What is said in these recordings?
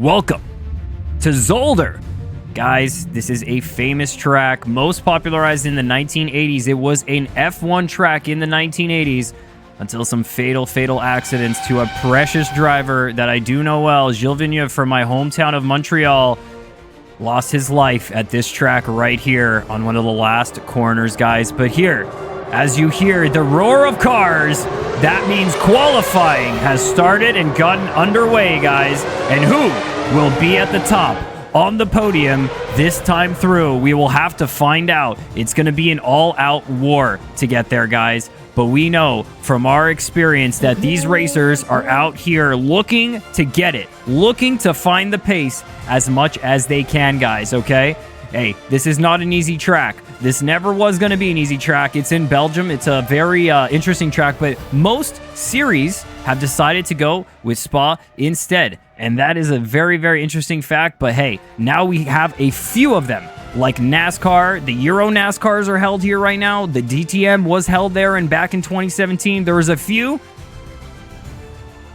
Welcome to Zolder. Guys, this is a famous track, most popularized in the 1980s. It was an F1 track in the 1980s until some fatal accidents to a precious driver that I do know well, Gilles Villeneuve from my hometown of Montreal, lost his life at this track right here on one of the last corners, guys. But here, as you hear the roar of cars, that means qualifying has started and gotten underway, guys. And who will be at the top on the podium this time through? We will have to find out. It's going to be an all-out war to get there, guys. But we know from our experience that these racers are out here looking to get it, looking to find the pace as much as they can, guys, okay? Hey, this is not an easy track. This never was going to be an easy track. It's in Belgium. It's a very interesting track, but most series have decided to go with Spa instead. And that is a very, very interesting fact. But hey, now we have a few of them. Like NASCAR, the Euro NASCARs are held here right now. The DTM was held there, and back in 2017, there was a few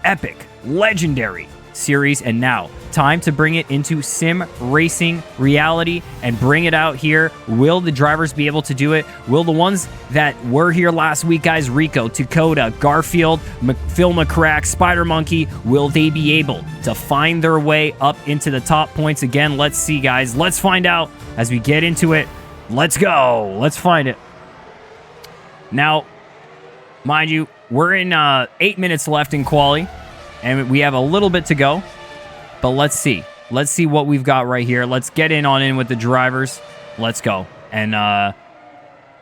epic, legendary series, and now time to bring it into sim racing reality and bring it out here. Will the drivers be able to do it? Will the ones that were here last week, guys, Rico, Dakota, Garfield, Phil McCrack, Spider Monkey, will they be able to find their way up into the top points again? Let's see, guys. Let's find out as we get into it. Let's go. Let's find it. Now, mind you, we're in 8 minutes left in quali, and we have a little bit to go. But let's see. Let's see what we've got right here. Let's get in with the drivers. Let's go. And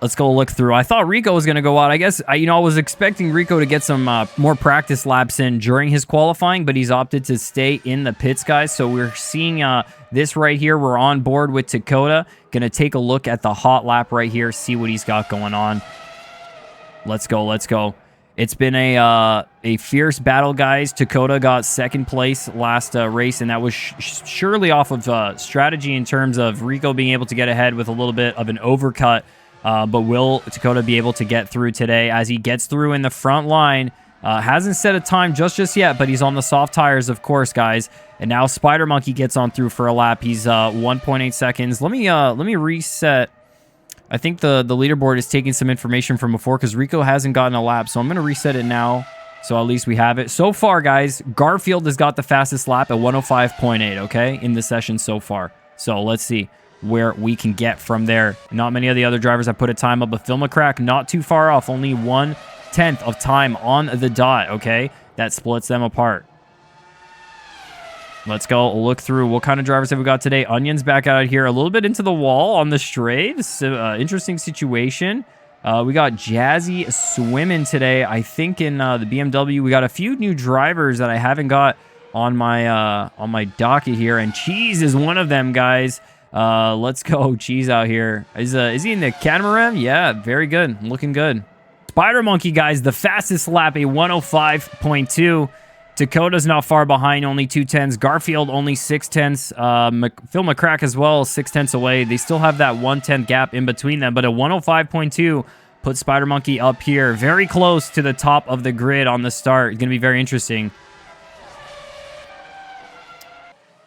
let's go look through. I thought Rico was going to go out. I guess, I was expecting Rico to get some more practice laps in during his qualifying, but he's opted to stay in the pits, guys. So we're seeing this right here. We're on board with Dakota. Going to take a look at the hot lap right here, see what he's got going on. Let's go. Let's go. It's been a fierce battle, guys. Dakota got second place last race, and that was surely off of strategy in terms of Rico being able to get ahead with a little bit of an overcut. But will Dakota be able to get through today as he gets through in the front line? Hasn't set a time just yet, but he's on the soft tires, of course, guys. And now Spider Monkey gets on through for a lap. He's 1.8 seconds. Let me reset. I think the leaderboard is taking some information from before because Rico hasn't gotten a lap. So I'm going to reset it now so at least we have it. So far, guys, Garfield has got the fastest lap at 105.8, okay, in the session so far. So let's see where we can get from there. Not many of the other drivers have put a time up, but Phil McCrack not too far off. Only 1/10 of time on the dot, okay? That splits them apart. Let's go look through what kind of drivers have we got today. Onion's back out here a little bit into the wall on the straight. This is an interesting situation. We got Jazzy swimming today. I think in the BMW, we got a few new drivers that I haven't got on my docket here. And Cheese is one of them, guys. Let's go Cheese out here. Is he in the catamaran? Yeah, very good. Looking good. Spider Monkey, guys, the fastest lap, a 105.2. Dakota's not far behind, only 2/10. Garfield only 6/10. Phil McCrack as well, 6/10 away. They still have that 1/10 gap in between them, but a 105.2 puts Spider Monkey up here, very close to the top of the grid on the start. It's going to be very interesting.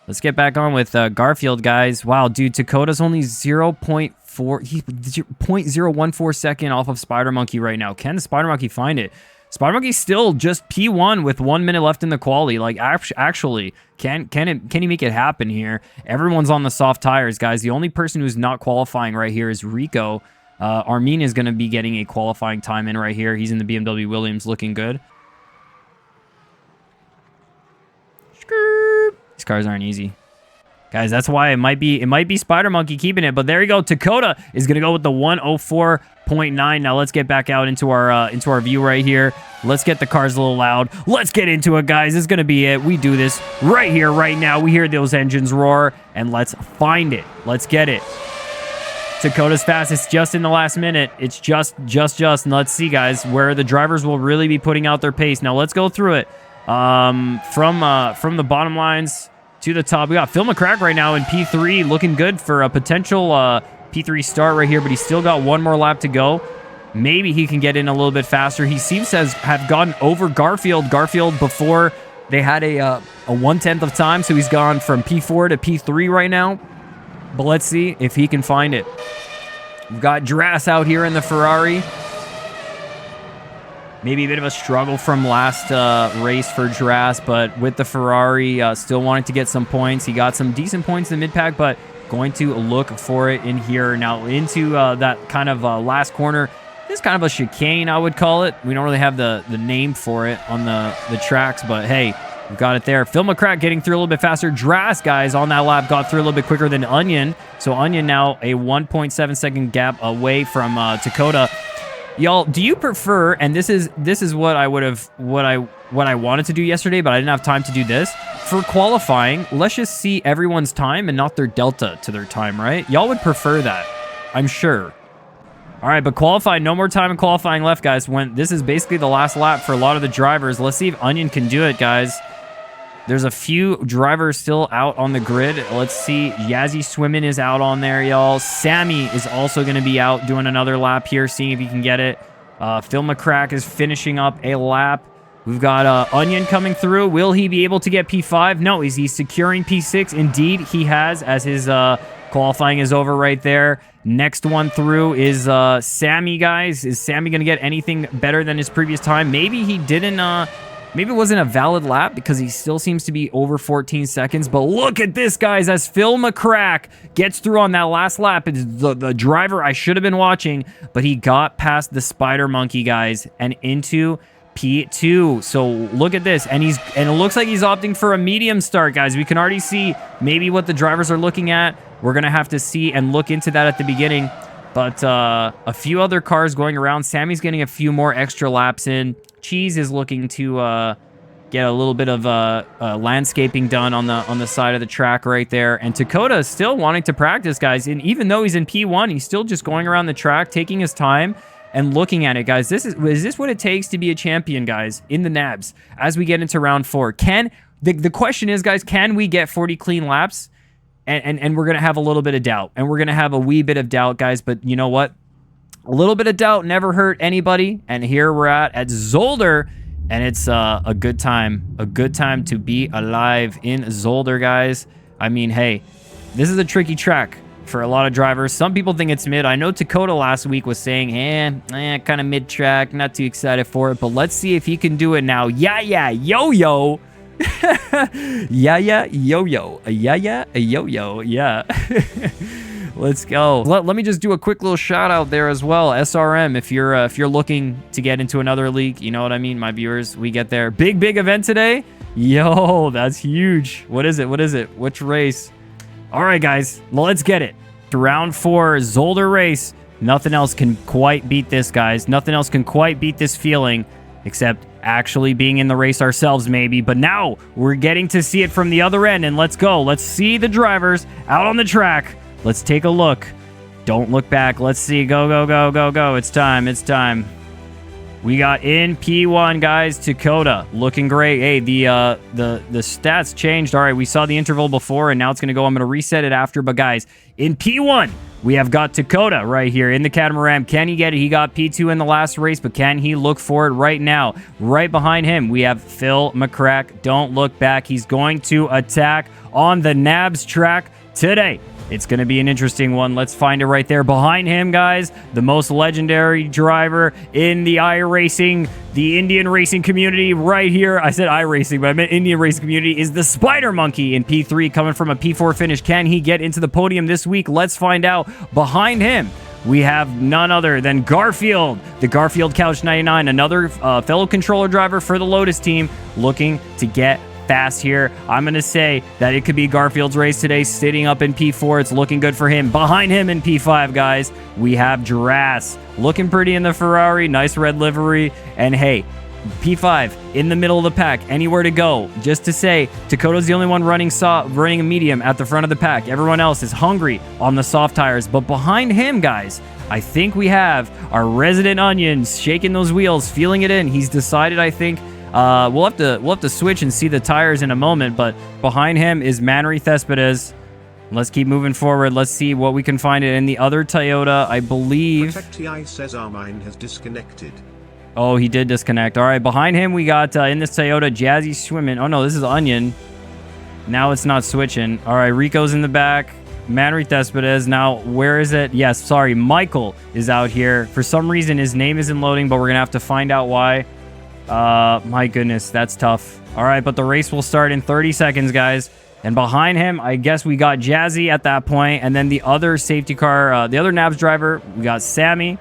Let's get back on with Garfield, guys. Wow, dude, Dakota's only 0.014 second off of Spider Monkey right now. Can Spider Monkey find it? Spider Monkey's still just P1 with 1 minute left in the quali. Like, actually, can he make it happen here? Everyone's on the soft tires, guys. The only person who's not qualifying right here is Rico. Armin is going to be getting a qualifying time in right here. He's in the BMW Williams, looking good. These cars aren't easy. Guys, that's why it might be Spider Monkey keeping it, but there you go. Dakota is going to go with the 104.9. Now let's get back out into our view right here. Let's get the cars a little loud. Let's get into it, guys. This is going to be it. We do this right here, right now. We hear those engines roar, and let's find it. Let's get it. Dakota's fastest just in the last minute. It's just. And let's see, guys, where the drivers will really be putting out their pace. Now let's go through it. From the bottom lines to the top, we got Phil McCrack right now in P3, looking good for a potential P3 start right here, but he's still got one more lap to go. Maybe he can get in a little bit faster. He seems to have gotten over Garfield. Garfield, before They had a 1/10 of time, so he's gone from P4 to P3 right now. But let's see if he can find it. We've got Dras out here in the Ferrari. Maybe a bit of a struggle from last race for Dras, but with the Ferrari, still wanting to get some points. He got some decent points in the mid-pack, but going to look for it in here. Now into that kind of last corner. This is kind of a chicane, I would call it. We don't really have the name for it on the tracks, but hey, we've got it there. Phil McCrack getting through a little bit faster. Dras, guys, on that lap got through a little bit quicker than Onion. So Onion now a 1.7 second gap away from Dakota. Y'all, do you prefer, and this is what I would have, what I wanted to do yesterday, but I didn't have time to do this. For qualifying, let's just see everyone's time and not their delta to their time, right? Y'all would prefer that, I'm sure. All right, but qualifying, no more time in qualifying left, guys. When this is basically the last lap for a lot of the drivers. Let's see if Onion can do it, guys. There's a few drivers still out on the grid. Let's see. Yazzie Swimmin is out on there, y'all. Sammy is also going to be out doing another lap here, seeing if he can get it. Phil McCrack is finishing up a lap. We've got Onion coming through. Will he be able to get P5? No, is he securing P6? Indeed, he has, as his qualifying is over right there. Next one through is Sammy, guys. Is Sammy going to get anything better than his previous time? Maybe he didn't... Maybe it wasn't a valid lap because he still seems to be over 14 seconds. But look at this, guys, as Phil McCrack gets through on that last lap. It's the driver I should have been watching, but he got past the Spider Monkey, guys, and into P2. So look at this, and it looks like he's opting for a medium start, guys. We can already see maybe what the drivers are looking at. We're gonna have to see and look into that at the beginning. But a few other cars going around. Sammy's getting a few more extra laps in. Cheese is looking to get a little bit of landscaping done on the side of the track right there. And Dakota is still wanting to practice, guys. And even though he's in P1, he's still just going around the track, taking his time and looking at it, guys. Is this what it takes to be a champion, guys, in the NABS as we get into round 4? The question is, guys, can we get 40 clean laps? And we're going to have a little bit of doubt. And we're going to have a wee bit of doubt, guys. But you know what? A little bit of doubt never hurt anybody. And here we're at Zolder. And it's a good time. A good time to be alive in Zolder, guys. I mean, hey, this is a tricky track for a lot of drivers. Some people think it's mid. I know Dakota last week was saying, kind of mid-track. Not too excited for it. But let's see if he can do it now. Yeah, yo-yo. yeah, yo-yo. Yo-yo. Yeah. Let's go. Let me just do a quick little shout out there as well. SRM, if you're looking to get into another league, you know what I mean, my viewers, we get there. Big event today. Yo, that's huge. What is it? Which race? All right, guys, let's get it. To round 4, Zolder race. Nothing else can quite beat this, guys. Nothing else can quite beat this feeling except actually being in the race ourselves, maybe. But now we're getting to see it from the other end, and let's go. Let's see the drivers out on the track. Let's take a look. Don't look back. Let's see. Go. It's time. We got in P1, guys. Dakota looking great. Hey, the stats changed. All right, we saw the interval before, and now it's going to go. I'm going to reset it after. But, guys, in P1, we have got Dakota right here in the catamaran. Can he get it? He got P2 in the last race, but can he look for it right now? Right behind him, we have Phil McCrack. Don't look back. He's going to attack on the NABS track today. It's going to be an interesting one. Let's find it right there. Behind him, guys, the most legendary driver in the iRacing, the Indian racing community right here. I said iRacing, but I meant Indian racing community, is the Spider Monkey in P3 coming from a P4 finish. Can he get into the podium this week? Let's find out. Behind him, we have none other than Garfield, the Garfield Couch 99, another fellow controller driver for the Lotus team, looking to get fast here. I'm going to say that it could be Garfield's race today, sitting up in P4. It's looking good for him. Behind him in P5, guys, we have Dras looking pretty in the Ferrari. Nice red livery. And hey, P5 in the middle of the pack, anywhere to go. Just to say, Dakota's the only one running a medium at the front of the pack. Everyone else is hungry on the soft tires. But behind him, guys, I think we have our resident Onions shaking those wheels, feeling it in. He's decided, I think, we'll have to switch and see the tires in a moment, but behind him is Manry Thespedes. Let's keep moving forward. Let's see what we can find in the other Toyota, I believe. Protect TI says our mine has disconnected. Oh, he did disconnect. All right, behind him, we got in this Toyota, Jazzy swimming. Oh, no, this is Onion. Now it's not switching. All right, Rico's in the back. Manrique Cespedes. Now, where is it? Yes, sorry. Michael is out here. For some reason, his name isn't loading, but we're going to have to find out why. My goodness, that's tough. All right, but the race will start in 30 seconds, guys. And behind him, I guess we got Jazzy at that point. And then the other safety car, the other NABS driver, we got Sammy.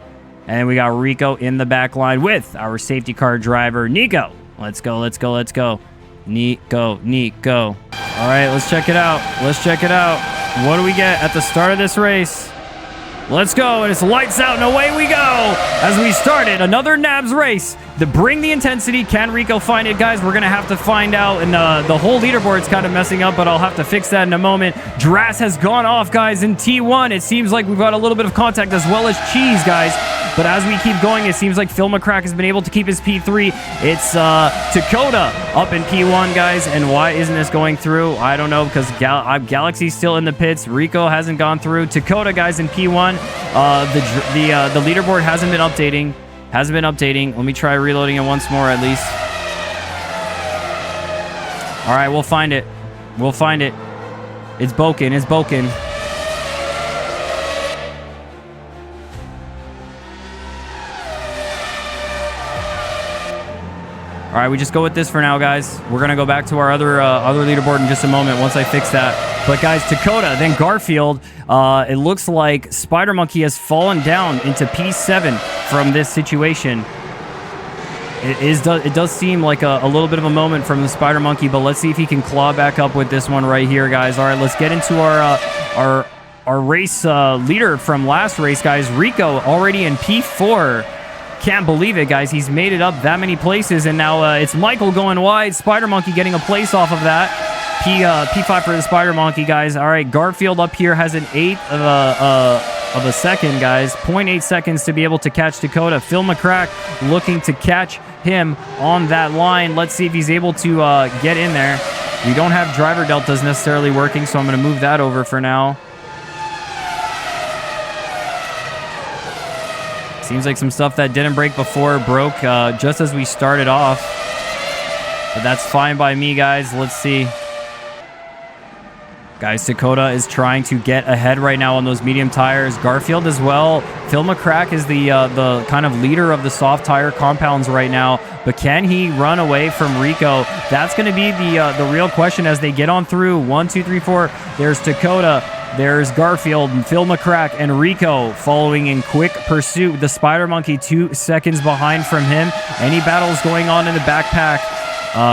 And then we got Rico in the back line with our safety car driver, Nico. Let's go, let's go, let's go. Nico. All right, let's check it out. Let's check it out. What do we get at the start of this race? Let's go, and it's lights out, and away we go as we started another NABS race. To bring the intensity, can Rico find it, guys? We're going to have to find out, and the whole leaderboard's kind of messing up, but I'll have to fix that in a moment. Dras has gone off, guys, in T1. It seems like we've got a little bit of contact as well as Cheese, guys. But as we keep going, it seems like Phil McCrack has been able to keep his P3. It's Dakota up in P1, guys. And why isn't this going through? I don't know, because Galaxy's still in the pits. Rico hasn't gone through. Dakota, guys, in P1. The leaderboard hasn't been updating. Let me try reloading it once more at least. All right, we'll find it. It's Boken. All right, we just go with this for now, guys. We're going to go back to our other leaderboard in just a moment once I fix that. But, guys, Dakota, then Garfield. It looks like Spider Monkey has fallen down into P7 from this situation. It does seem like a little bit of a moment from the Spider Monkey, but let's see if he can claw back up with this one right here, guys. All right, let's get into our race leader from last race, guys. Rico already in P4. Can't believe it, guys. He's made it up that many places, and now it's Michael going wide. Spider Monkey getting a place off of that. P5 for the Spider Monkey, guys. All right, Garfield up here has an eighth of a second, guys. 0.8 seconds to be able to catch Dakota. Phil McCrack looking to catch him on that line. Let's see if he's able to get in there. We don't have driver deltas necessarily working, so I'm going to move that over for now. Seems like some stuff that didn't break before broke just as we started off. But that's fine by me, guys. Let's see. Guys, Dakota is trying to get ahead right now on those medium tires. Garfield as well. Phil McCrack is the kind of leader of the soft tire compounds right now. But can he run away from Rico? That's going to be the real question as they get on through. 1, 2, 3, 4. There's Dakota. There's Garfield, and Phil McCrack, and Rico following in quick pursuit. The Spider Monkey 2 seconds behind from him. Any battles going on in the backpack?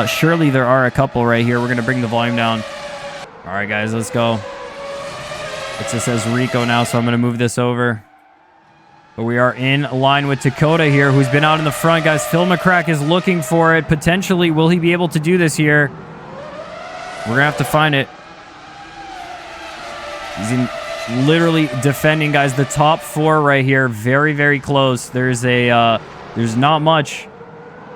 Surely there are a couple right here. We're going to bring the volume down. All right, guys, let's go. It just says Rico now, so I'm going to move this over. But we are in line with Dakota here, who's been out in the front, guys. Phil McCrack is looking for it. Potentially, will he be able to do this here? We're going to have to find it. He's literally defending, guys. The top 4 right here, very, very close. There's not much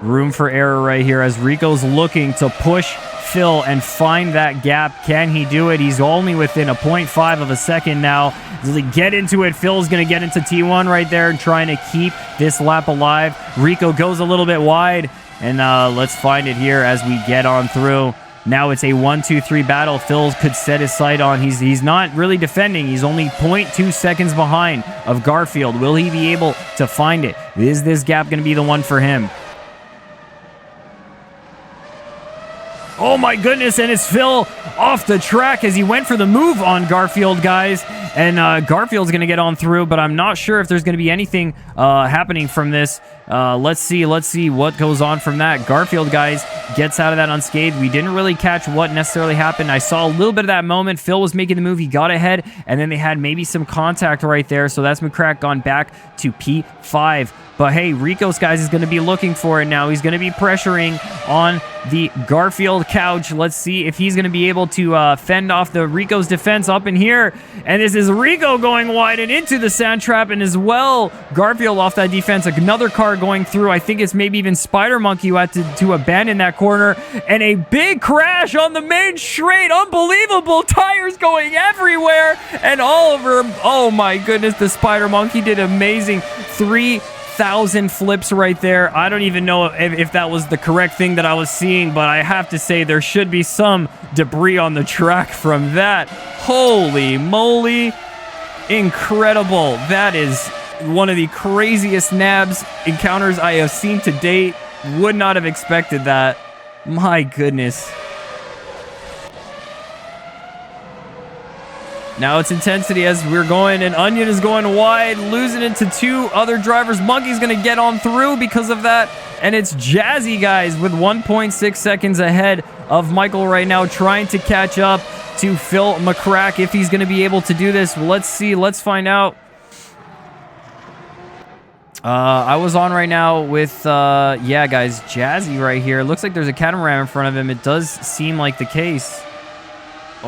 room for error right here as Rico's looking to push Phil and find that gap. Can he do it? He's only within a 0.5 of a second now. Does he get into it? Phil's going to get into T1 right there and trying to keep this lap alive. Rico goes a little bit wide, and let's find it here as we get on through. Now it's a 1, 2, 3 battle. Phil could set his sight on. He's not really defending. He's only 0.2 seconds behind of Garfield. Will he be able to find it? Is this gap going to be the one for him? Oh my goodness, and it's Phil off the track as he went for the move on Garfield, guys. And Garfield's going to get on through, but I'm not sure if there's going to be anything happening from this. Let's see what goes on from that. Garfield, guys, gets out of that unscathed. We didn't really catch what necessarily happened. I saw a little bit of that moment. Phil was making the move. He got ahead, and then they had maybe some contact right there. So that's McCrack gone back to P5. But hey, Rico's, guys, is going to be looking for it now. He's going to be pressuring on the Garfield couch. Let's see if he's going to be able to fend off the Rico's defense up in here. And this is Rico going wide and into the sand trap, and as well, Garfield off that defense. Another car going through. I think it's maybe even Spider Monkey who had to abandon that corner. And a big crash on the main straight. Unbelievable. Tires going everywhere and all over him. Oh my goodness, the Spider Monkey did amazing. 3 1,000 flips right there. I don't even know if that was the correct thing that I was seeing, but I have to say there should be some debris on the track from that. Holy moly. Incredible. That is one of the craziest NABS encounters I have seen to date. Would not have expected that. My goodness. Now it's intensity as we're going, and Onion is going wide, losing it to two other drivers. Monkey's going to get on through because of that, and it's Jazzy, guys, with 1.6 seconds ahead of Michael right now, trying to catch up to Phil McCrack. If he's going to be able to do this, let's see. Let's find out. I was on right now with, yeah, guys, Jazzy right here. Looks like there's a catamaran in front of him. It does seem like the case.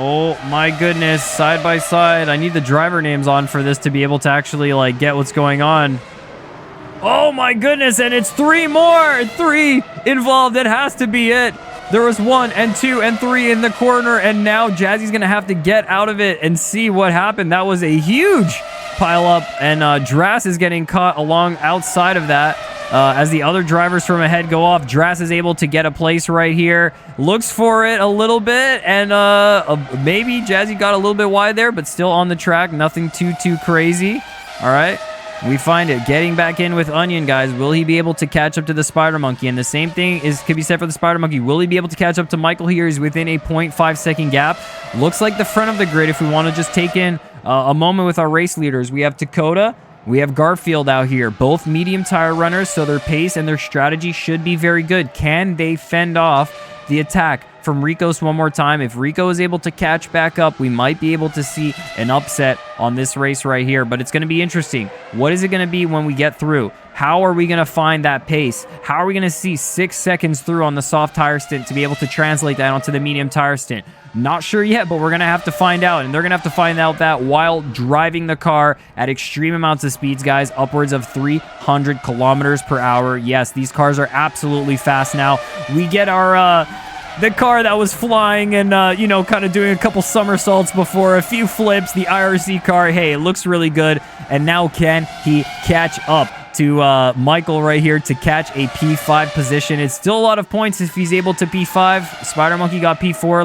Oh my goodness, side by side. I need the driver names on for this to be able to actually like get what's going on. Oh my goodness, and it's three more. Three involved. It has to be it. There was 1 and 2 and 3 in the corner, and now Jazzy's gonna have to get out of it and see what happened. That was a huge pile up, and Drass is getting caught along outside of that. As the other drivers from ahead go off, Drass is able to get a place right here. Looks for it a little bit, and maybe Jazzy got a little bit wide there, but still on the track. Nothing too crazy. All right. We find it. Getting back in with Onion, guys. Will he be able to catch up to the Spider Monkey? And the same thing could be said for the Spider Monkey. Will he be able to catch up to Michael here? He's within a 0.5 second gap. Looks like the front of the grid, if we want to just take in a moment with our race leaders. We have Dakota. We have Garfield out here, both medium tire runners, so their pace and their strategy should be very good. Can they fend off the attack from Ricos one more time? If Rico is able to catch back up, we might be able to see an upset on this race right here, but it's going to be interesting. What is it going to be when we get through? How are we going to find that pace? How are we going to see 6 seconds through on the soft tire stint to be able to translate that onto the medium tire stint? Not sure yet, but we're going to have to find out, and they're going to have to find out that while driving the car at extreme amounts of speeds, guys, upwards of 300 kilometers per hour. Yes, these cars are absolutely fast now. We get our the car that was flying and, you know, kind of doing a couple somersaults before, a few flips, the IRC car. Hey, it looks really good. And now can he catch up to Michael right here to catch a P5 position? It's still a lot of points if he's able to P5. Spider Monkey got P4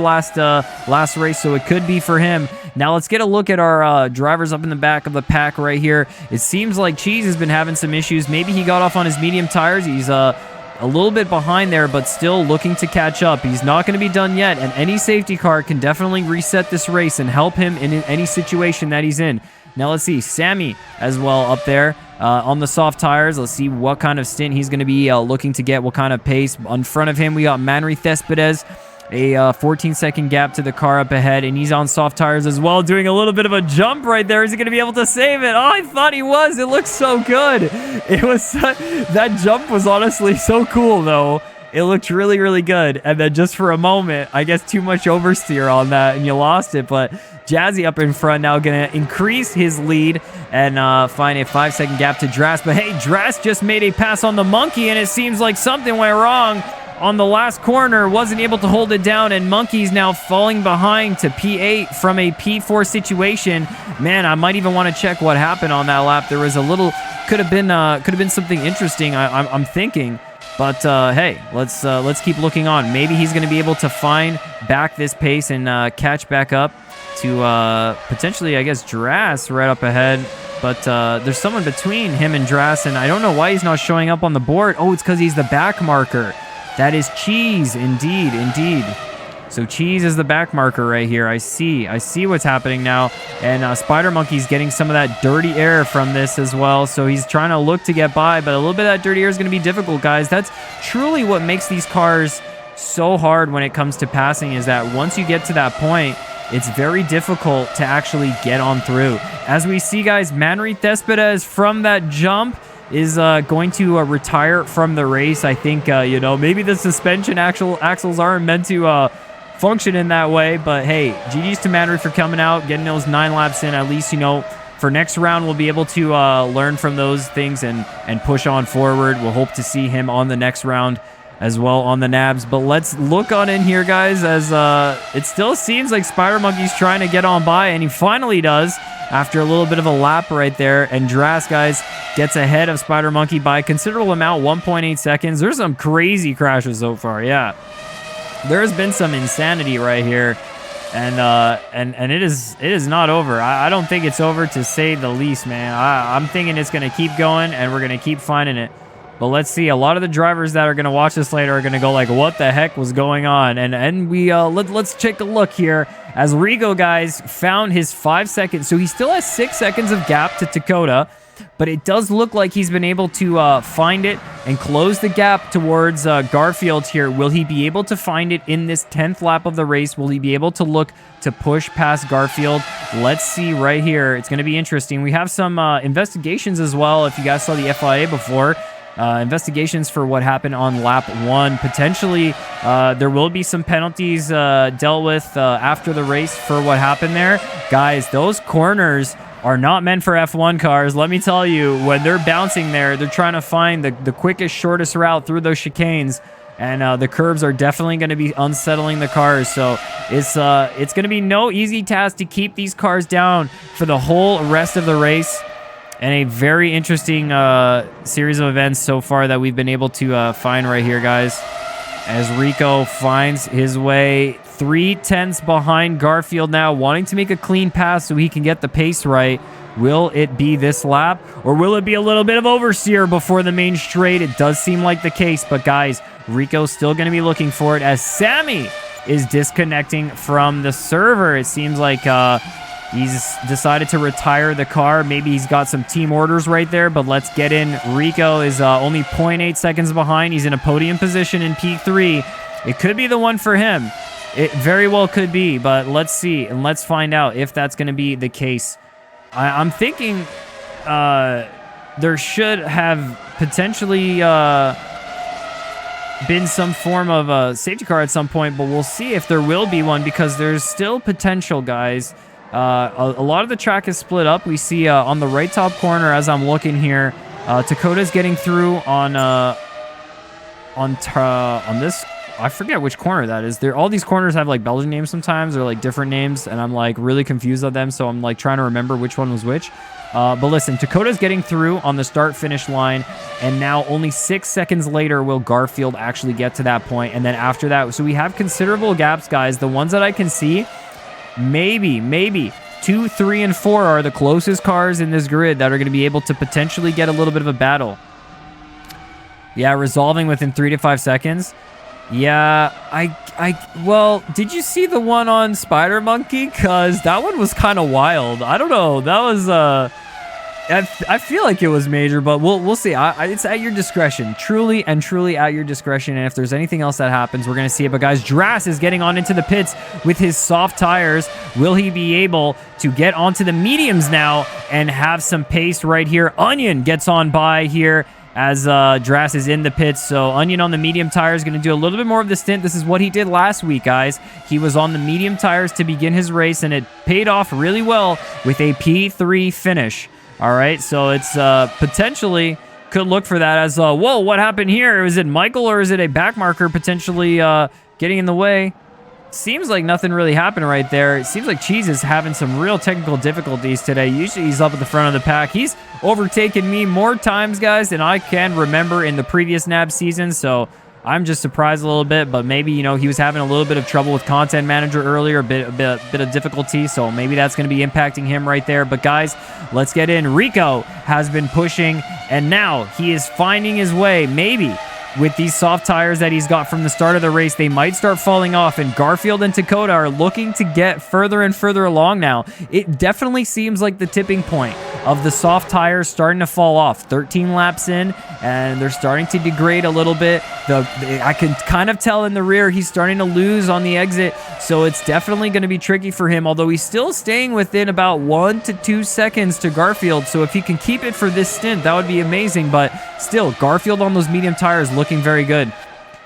last race, so it could be for him. Now let's get a look at our drivers up in the back of the pack right here. It seems like Cheese has been having some issues. Maybe he got off on his medium tires. He's a little bit behind there, but still looking to catch up. He's not going to be done yet, and any safety car can definitely reset this race and help him in any situation that he's in. Now let's see, Sammy as well up there on the soft tires. Let's see what kind of stint he's going to be looking to get, what kind of pace. In front of him, we got Manry Thespades, a 14-second gap to the car up ahead, and he's on soft tires as well, doing a little bit of a jump right there. Is he going to be able to save it? Oh, I thought he was. It looks so good. It was that jump was honestly so cool, though. It looked really, really good. And then just for a moment, I guess too much oversteer on that, and you lost it. But Jazzy up in front now going to increase his lead and find a 5-second gap to Drass. But hey, Drass just made a pass on the Monkey, and it seems like something went wrong on the last corner. Wasn't able to hold it down, and Monkey's now falling behind to P8 from a P4 situation. Man, I might even want to check what happened on that lap. There was a little, could have been something interesting, I'm thinking. But hey, let's keep looking on. Maybe he's going to be able to find back this pace and catch back up to potentially, I guess, Drass right up ahead. But there's someone between him and Drass, and I don't know why he's not showing up on the board. Oh, it's because he's the back marker. That is Cheese, indeed. So Cheese is the back marker right here. I see what's happening now. And Spider Monkey's getting some of that dirty air from this as well. So he's trying to look to get by, but a little bit of that dirty air is going to be difficult, guys. That's truly what makes these cars so hard when it comes to passing, is that once you get to that point, it's very difficult to actually get on through. As we see, guys, Manry Thespades from that jump is going to retire from the race. I think, you know, maybe the suspension axles aren't meant to function in that way, but hey, GG's to Manry for coming out, getting those 9 laps in. At least, you know, for next round, we'll be able to learn from those things and push on forward. We'll hope to see him on the next round as well on the NABS. But let's look on in here, guys, as it still seems like Spider Monkey's trying to get on by, and he finally does after a little bit of a lap right there. And Dras, guys, gets ahead of Spider Monkey by a considerable amount, 1.8 seconds. There's some crazy crashes so far, yeah. There has been some insanity right here. And it is not over. I don't think it's over, to say the least, man. I'm thinking it's going to keep going, and we're going to keep finding it. But let's see. A lot of the drivers that are going to watch this later are going to go like, what the heck was going on? And we let's take a look here as Rico, guys, found his 5 seconds. So he still has 6 seconds of gap to Dakota, but it does look like he's been able to find it and close the gap towards Garfield here. Will he be able to find it in this 10th lap of the race? Will he be able to look to push past Garfield? Let's see right here. It's going to be interesting. We have some investigations as well. If you guys saw the FIA before, investigations for what happened on lap 1. Potentially, there will be some penalties dealt with after the race for what happened there. Guys, those corners are not meant for F1 cars. Let me tell you, when they're bouncing there, they're trying to find the quickest, shortest route through those chicanes. And the curbs are definitely going to be unsettling the cars. So it's going to be no easy task to keep these cars down for the whole rest of the race. And a very interesting series of events so far that we've been able to find right here, guys. As Rico finds his way 3/10 behind Garfield now, wanting to make a clean pass so he can get the pace right. Will it be this lap, or will it be a little bit of oversteer before the main straight? It does seem like the case, but guys, Rico's still going to be looking for it as Sammy is disconnecting from the server. It seems like he's decided to retire the car. Maybe he's got some team orders right there, but let's get in. Rico is only 0.8 seconds behind. He's in a podium position in P3. It could be the one for him. It very well could be, but let's see, and let's find out if that's going to be the case. I'm thinking there should have potentially been some form of a safety car at some point, but we'll see if there will be one, because there's still potential, guys. A lot of the track is split up. We see on the right top corner, as I'm looking here, Dakota's getting through on this. I forget which corner that is. All these corners have like Belgian names sometimes, or like different names, and I'm like really confused on them, so I'm like trying to remember which one was which. But listen, Dakota's getting through on the start-finish line, and now only 6 seconds later will Garfield actually get to that point, and then after that, so we have considerable gaps, guys. The ones that I can see, maybe 2, 3, and 4 are the closest cars in this grid that are going to be able to potentially get a little bit of a battle. Yeah, resolving within 3 to 5 seconds. Yeah, well, did you see the one on Spider Monkey? Because that one was kind of wild. I don't know. That was, I feel like it was major, but we'll see. It's at your discretion. Truly at your discretion. And if there's anything else that happens, we're going to see it. But guys, Dras is getting on into the pits with his soft tires. Will he be able to get onto the mediums now and have some pace right here? Onion gets on by here as Dras is in the pits. So Onion on the medium tires, going to do a little bit more of the stint. This is what he did last week, guys. He was on the medium tires to begin his race, and it paid off really well with a P3 finish. All right, so it's potentially could look for that as, whoa, what happened here? Is it Michael, or is it a back marker potentially getting in the way? Seems like nothing really happened right there. It seems like Cheese is having some real technical difficulties today. Usually he's up at the front of the pack. He's overtaken me more times, guys, than I can remember in the previous NABS season, so I'm just surprised a little bit, but maybe, you know, he was having a little bit of trouble with Content Manager earlier, a bit of difficulty, so maybe that's going to be impacting him right there. But guys, let's get in. Rico has been pushing, and now he is finding his way, maybe. With these soft tires that he's got from the start of the race, they might start falling off, and Garfield and Dakota are looking to get further and further along now. It definitely seems like the tipping point of the soft tires starting to fall off. 13 laps in, and they're starting to degrade a little bit. I can kind of tell in the rear he's starting to lose on the exit, so it's definitely going to be tricky for him, although he's still staying within about 1 to 2 seconds to Garfield, so if he can keep it for this stint, that would be amazing, but still, Garfield on those medium tires looking very good.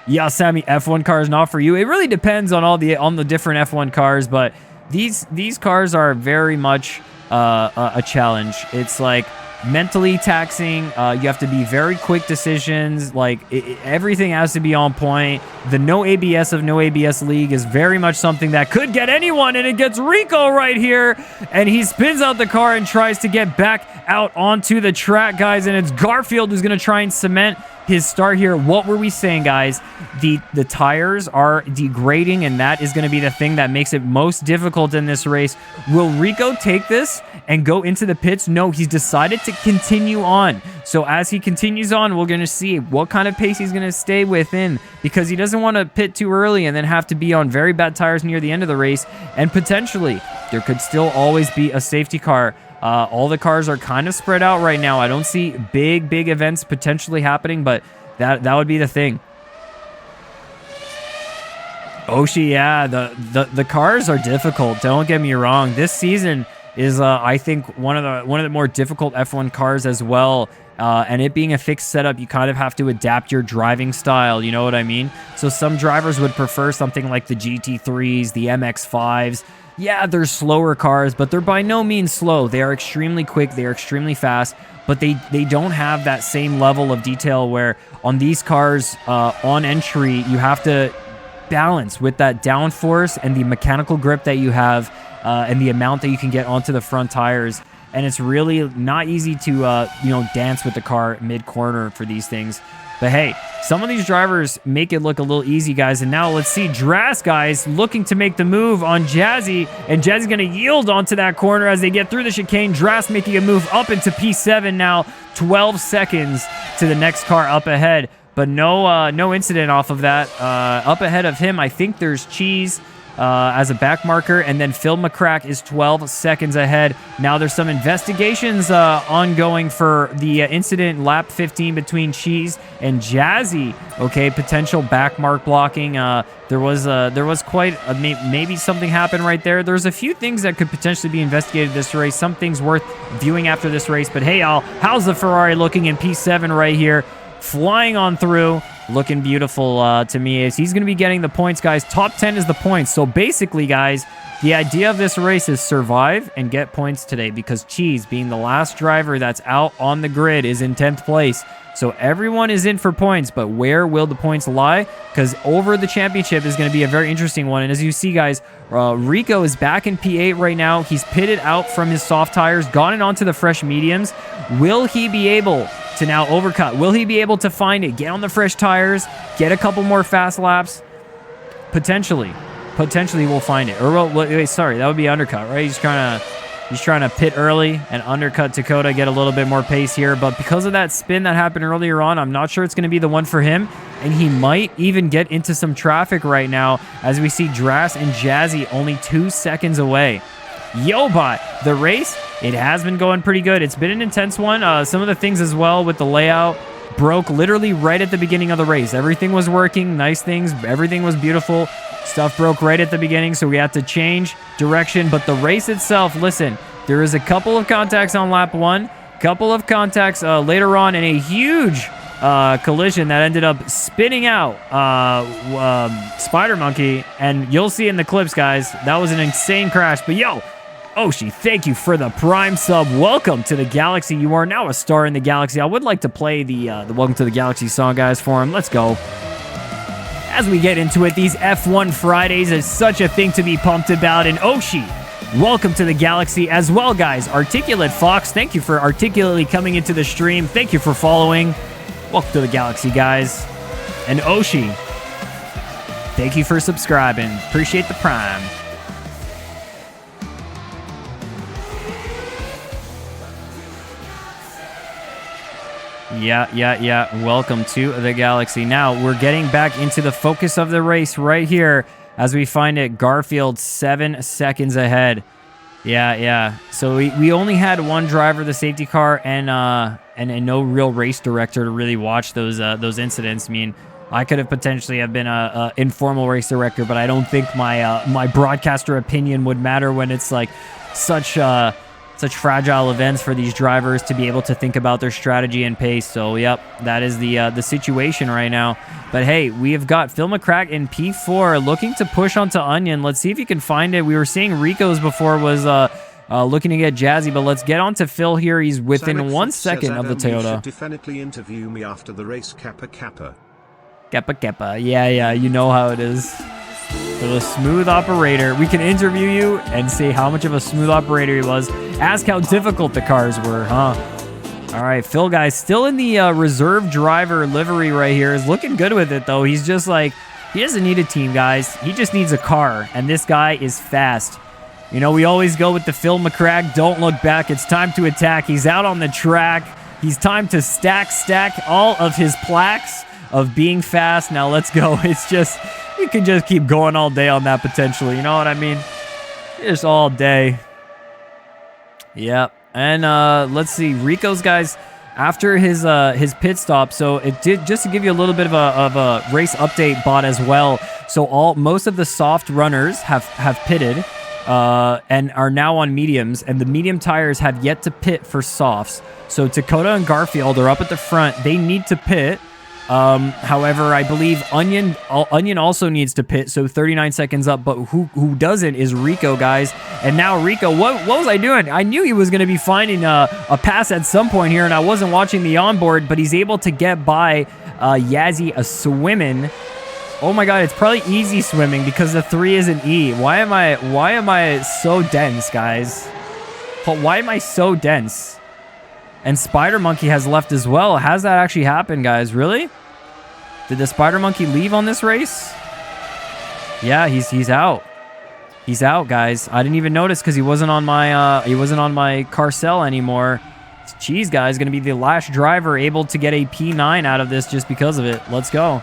Yeah, Sammy, F1 cars not for you. It really depends on the different F1 cars, but these cars are very much a challenge. It's like mentally taxing. You have to be very quick decisions. Like everything has to be on point. The no ABS of no ABS league is very much something that could get anyone, and it gets Rico right here, and he spins out the car and tries to get back out onto the track, guys, and it's Garfield who's going to try and cement his start here. What were we saying, guys? The tires are degrading, and that is going to be the thing that makes it most difficult in this race. Will Rico take this and go into the pits? No, he's decided to continue on. So as he continues on, we're going to see what kind of pace he's going to stay within, because he doesn't want to pit too early and then have to be on very bad tires near the end of the race, and potentially there could still always be a safety car. All the cars are kind of spread out right now. I don't see big events potentially happening, but that would be the thing. Oshie, yeah, the cars are difficult. Don't get me wrong. This season is, I think, one of the more difficult F1 cars as well. And it being a fixed setup, you kind of have to adapt your driving style. You know what I mean? So some drivers would prefer something like the GT3s, the MX5s. Yeah, they're slower cars, but they're by no means slow. They are extremely quick. They are extremely fast, but they don't have that same level of detail where on these cars, on entry, you have to balance with that downforce and the mechanical grip that you have and the amount that you can get onto the front tires. And it's really not easy to, dance with the car mid-corner for these things. But hey, some of these drivers make it look a little easy, guys. And now let's see Dras, guys, looking to make the move on Jazzy. And Jazzy's going to yield onto that corner as they get through the chicane. Dras making a move up into P7 now. 12 seconds to the next car up ahead. But no incident off of that. Up ahead of him, I think there's Cheese as a back marker, and then Phil McCrack is 12 seconds ahead. Now there's some investigations ongoing for the incident lap 15 between Cheese and Jazzy. Okay, potential back mark blocking. There was quite a, maybe something happened right there. There's a few things that could potentially be investigated this race. Some things worth viewing after this race. But hey, y'all, how's the Ferrari looking in P7 right here? Flying on through, looking beautiful to me. Is he's going to be getting the points, guys. Top 10 is the points. So basically, guys, the idea of this race is survive and get points today, because Cheese, being the last driver that's out on the grid, is in 10th place. So everyone is in for points, but where will the points lie? Because over the championship is going to be a very interesting one. And as you see, guys, Rico is back in P8 right now. He's pitted out from his soft tires, gone onto the fresh mediums. Will he be able to now overcut? Will he be able to find it, get on the fresh tires, get a couple more fast laps? Potentially we'll find it. Or wait, sorry, that would be undercut, right? He's trying to pit early and undercut Dakota, get a little bit more pace here. But because of that spin that happened earlier on, I'm not sure it's going to be the one for him. And he might even get into some traffic right now, as we see Dras and Jazzy only 2 seconds away. Yobot, the race, it has been going pretty good. It's been an intense one. Some of the things as well with the layout broke literally right at the beginning of the race. Everything was working, nice things, everything was beautiful. Stuff broke right at the beginning, so we had to change direction. But the race itself, listen, there is a couple of contacts on lap 1, couple of contacts later on, and a huge collision that ended up spinning out Spider Monkey. And you'll see in the clips, guys, that was an insane crash. But yo, Oshie, thank you for the Prime sub. Welcome to the Galaxy. You are now a star in the Galaxy. I would like to play the Welcome to the Galaxy song, guys, for him. Let's go. As we get into it, these F1 Fridays is such a thing to be pumped about. And Oshie, welcome to the Galaxy as well, guys. Articulate Fox, thank you for articulately coming into the stream. Thank you for following. Welcome to the Galaxy, guys. And Oshie, thank you for subscribing. Appreciate the Prime. Yeah. Welcome to the Galaxy. Now, we're getting back into the focus of the race right here as we find it. Garfield 7 seconds ahead. Yeah. So we only had one driver, the safety car, and no real race director to really watch those incidents. I mean, I could have potentially have been a informal race director, but I don't think my broadcaster opinion would matter when it's like such fragile events for these drivers to be able to think about their strategy and pace. So, yep, that is the situation right now. But hey, we have got Phil McCrack in P4 looking to push onto Onion. Let's see if he can find it. We were seeing Rico's before was looking to get jazzy. But let's get on to Phil here. He's within 1 second of the Toyota. You should definitely interview me after the race, Kappa Kappa. Kappa Kappa. Yeah, you know how it is. For the smooth operator, we can interview you and see how much of a smooth operator he was. Ask how difficult the cars were, huh? All right, Phil, guys, still in the reserve driver livery right here. Is looking good with it, though. He's just like, he doesn't need a team, guys. He just needs a car, and this guy is fast. You know, we always go with the Phil McCrag, don't look back. It's time to attack. He's out on the track. He's time to stack all of his plaques of being fast. Now, let's go. It's just, you can just keep going all day on that potentially. You know what I mean? Just all day. Yep. And let's see, Rico's guys, after his pit stop, so it did, just to give you a little bit of a race update bot as well. So most of the soft runners have pitted and are now on mediums, and the medium tires have yet to pit for softs. So Dakota and Garfield are up at the front. They need to pit. However, I believe Onion also needs to pit, so 39 seconds up, but who doesn't is Rico, guys. And now Rico, what was I doing? I knew he was going to be finding a pass at some point here, and I wasn't watching the onboard, but he's able to get by Yazzie a swimming. Oh my god, it's probably easy swimming because the 3 is an E. Why am I so dense, guys? But why am I so dense? And Spider Monkey has left as well. Has that actually happened, guys? Really? Did the Spider Monkey leave on this race? Yeah, he's out. He's out, guys. I didn't even notice because he wasn't on my Carcel anymore. Cheese guy is going to be the last driver able to get a P9 out of this just because of it. Let's go.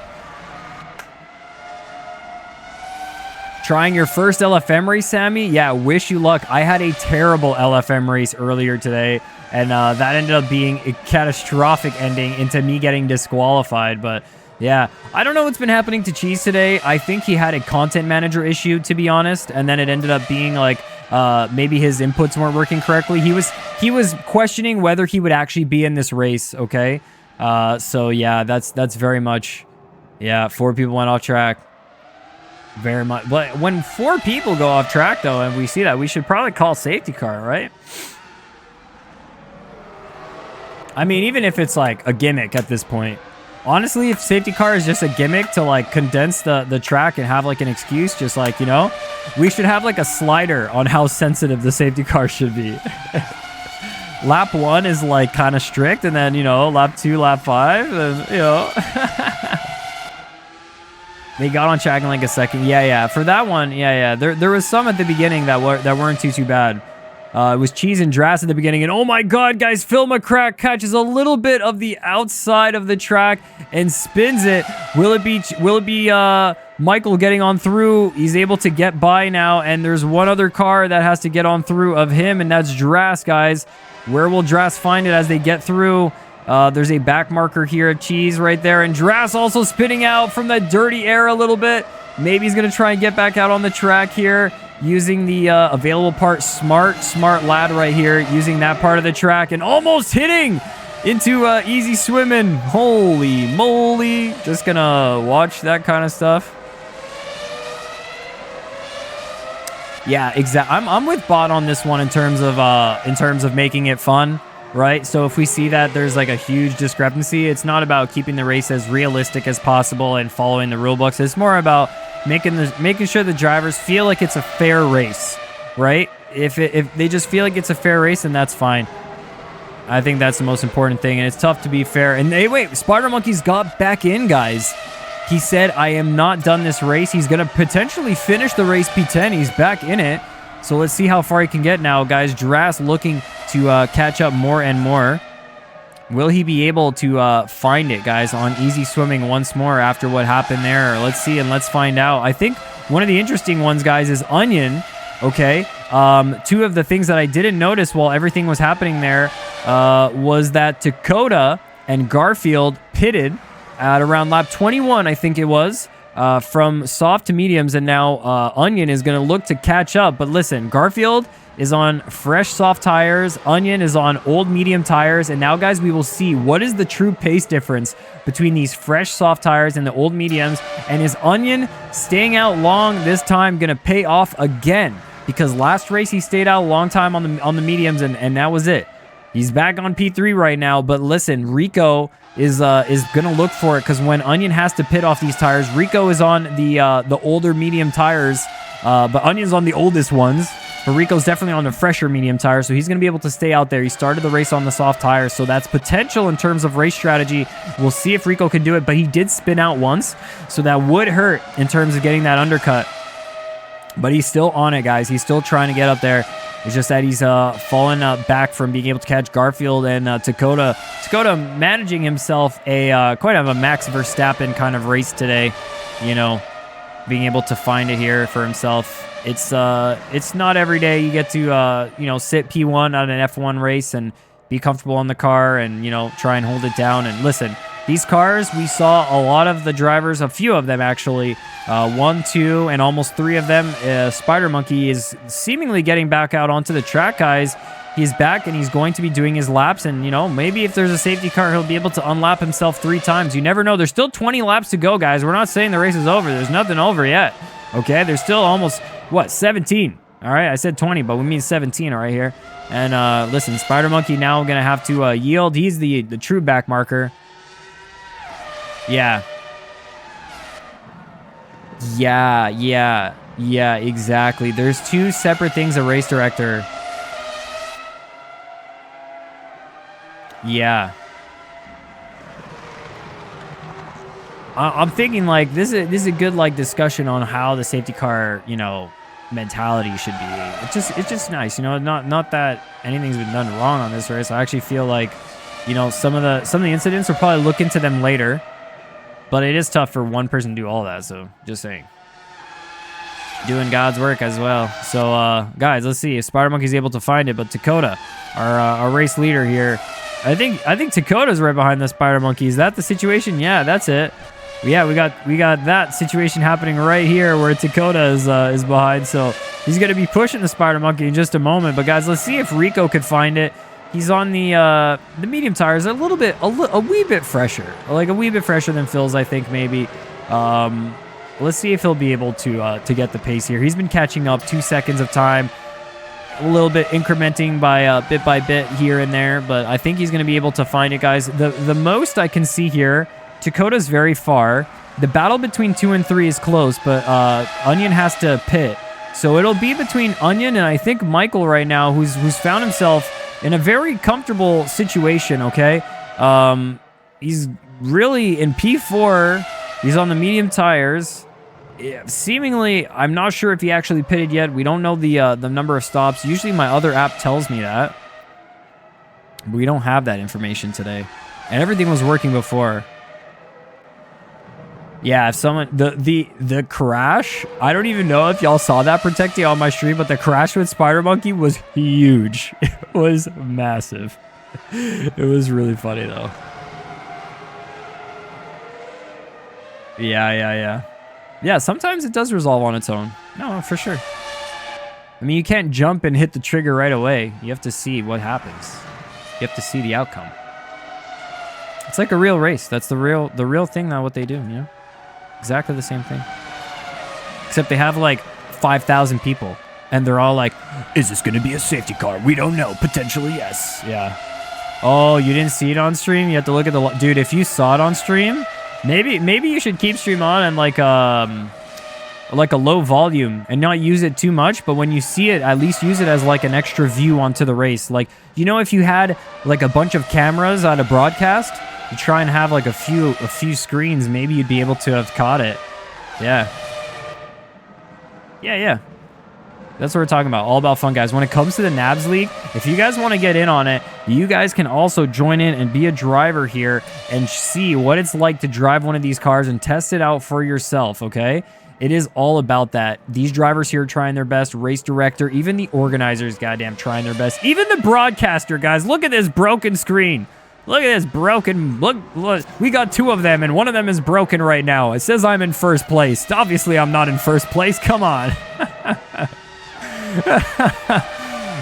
Trying your first LFM race, Sammy? Yeah, wish you luck. I had a terrible LFM race earlier today, and that ended up being a catastrophic ending into me getting disqualified. But yeah, I don't know what's been happening to Cheese today. I think he had a content manager issue, to be honest, and then it ended up being like maybe his inputs weren't working correctly. He was questioning whether he would actually be in this race. Okay, so yeah, that's very much, yeah. 4 people went off track. Very much. But when 4 people go off track, though, and we see that, we should probably call safety car, right? I mean, even if it's like a gimmick at this point. Honestly, if safety car is just a gimmick to like condense the track and have like an excuse, just like, you know, we should have like a slider on how sensitive the safety car should be. Lap 1 is like kind of strict, and then, you know, lap 2, lap 5, and, you know. They got on track in like a second. Yeah. For that one, yeah. There was some at the beginning that weren't too bad. It was Cheese and Drass at the beginning, and oh my god, guys, Phil McCrack catches a little bit of the outside of the track and spins it. Will it be Michael getting on through? He's able to get by now, and there's one other car that has to get on through of him, and that's Drass, guys. Where will Drass find it as they get through? There's a back marker here at Cheese right there, and Drass also spinning out from that dirty air a little bit. Maybe he's going to try and get back out on the track here using the available part. Smart lad right here using that part of the track and almost hitting into easy swimming. Holy moly. Just going to watch that kind of stuff. Yeah, exactly. I'm with Bot on this one in terms of making it fun. Right, so if we see that there's like a huge discrepancy, it's not about keeping the race as realistic as possible and following the rule books. It's more about making sure the drivers feel like it's a fair race, right? If they just feel like it's a fair race, then that's fine. I think that's the most important thing, and it's tough to be fair. And hey, wait, Spider Monkey's got back in, guys. He said, "I am not done this race." He's gonna potentially finish the race P10. He's back in it. So let's see how far he can get now, guys. Drass looking to catch up more and more. Will he be able to find it, guys, on easy swimming once more after what happened there? Let's see and let's find out. I think one of the interesting ones, guys, is Onion. Okay. 2 of the things that I didn't notice while everything was happening there was that Dakota and Garfield pitted at around lap 21, I think it was. From soft to mediums, and now Onion is going to look to catch up. But listen, Garfield is on fresh soft tires. Onion is on old medium tires. And now, guys, we will see what is the true pace difference between these fresh soft tires and the old mediums. And is Onion staying out long this time going to pay off again? because last race he stayed out a long time on the mediums, and that was it. He's back on P3 right now, but listen, Rico is gonna look for it, because when Onion has to pit off these tires, Rico is on the older medium tires, but Onion's on the oldest ones. But Rico's definitely on the fresher medium tires, so he's going to be able to stay out there. He started the race on the soft tires, so that's potential in terms of race strategy. We'll see if Rico can do it, but he did spin out once, so that would hurt in terms of getting that undercut. But he's still on it, guys. He's still trying to get up there. It's just that he's fallen back from being able to catch Garfield and Dakota. Dakota managing himself quite a Max Verstappen kind of race today, you know, being able to find it here for himself. It's not every day you get to you know, sit P1 on an F1 race and be comfortable on the car and, you know, try and hold it down. And listen, these cars, we saw a lot of the drivers, a few of them actually, 1, 2, and almost 3 of them. Spider Monkey is seemingly getting back out onto the track, guys. He's back and he's going to be doing his laps, and, you know, maybe if there's a safety car, he'll be able to unlap himself 3 times. You never know. There's still 20 laps to go, guys. We're not saying the race is over. There's nothing over yet. Okay, there's still almost, what, 17. All right, I said 20, but we mean 17 right here. And listen, Spider Monkey now going to have to yield. He's the true back marker. Yeah, exactly. There's 2 separate things a race director. Yeah. I'm thinking, like, this is a good, like, discussion on how the safety car, you know, mentality should be. It's just nice, you know, not that anything's been done wrong on this race. I actually feel like, you know, some of the incidents will probably look into them later, but it is tough for one person to do all that. So just saying, doing God's work as well. So guys, let's see if Spider Monkey's able to find it. But Dakota, our race leader here, I think Dakota's right behind the Spider Monkey. Is that the situation? Yeah, that's it. Yeah, we got that situation happening right here where Dakota is behind. So he's going to be pushing the Spider Monkey in just a moment. But guys, let's see if Rico could find it. He's on the medium tires, a wee bit fresher, like a wee bit fresher than Phil's, I think, maybe. Let's see if he'll be able to get the pace here. He's been catching up 2 seconds of time, a little bit incrementing by bit here and there, but I think he's going to be able to find it, guys. The most I can see here, Dakota's very far. The battle between 2 and 3 is close, but Onion has to pit. So it'll be between Onion and I think Michael right now, who's found himself in a very comfortable situation, okay? He's really in P4. He's on the medium tires. Yeah, seemingly, I'm not sure if he actually pitted yet. We don't know the number of stops. Usually my other app tells me that. But we don't have that information today. And everything was working before. Yeah, if someone... The crash, I don't even know if y'all saw that, Protecting, on my stream, but the crash with Spider Monkey was huge. It was massive. It was really funny, though. Yeah. Yeah, sometimes it does resolve on its own. No, for sure. I mean, you can't jump and hit the trigger right away. You have to see what happens. You have to see the outcome. It's like a real race. That's the real thing, now, what they do, you know? Exactly the same thing. Except they have like 5,000 people. And they're all like, is this going to be a safety car? We don't know. Potentially, yes. Yeah. Oh, you didn't see it on stream? You have to look at the... Dude, if you saw it on stream, maybe you should keep stream on and like a low volume and not use it too much. But when you see it, at least use it as like an extra view onto the race. Like, you know, if you had like a bunch of cameras at a broadcast... You try and have like a few screens, maybe you'd be able to have caught it. Yeah. That's what we're talking about. All about fun, guys. When it comes to the NABS League, if you guys want to get in on it, you guys can also join in and be a driver here and see what it's like to drive one of these cars and test it out for yourself, okay? It is all about that. These drivers here are trying their best. Race director, even the organizers, goddamn, trying their best. Even the broadcaster, guys. Look at this broken screen. Look at this broken... Look, we got 2 of them, and one of them is broken right now. It says I'm in first place. Obviously, I'm not in first place. Come on.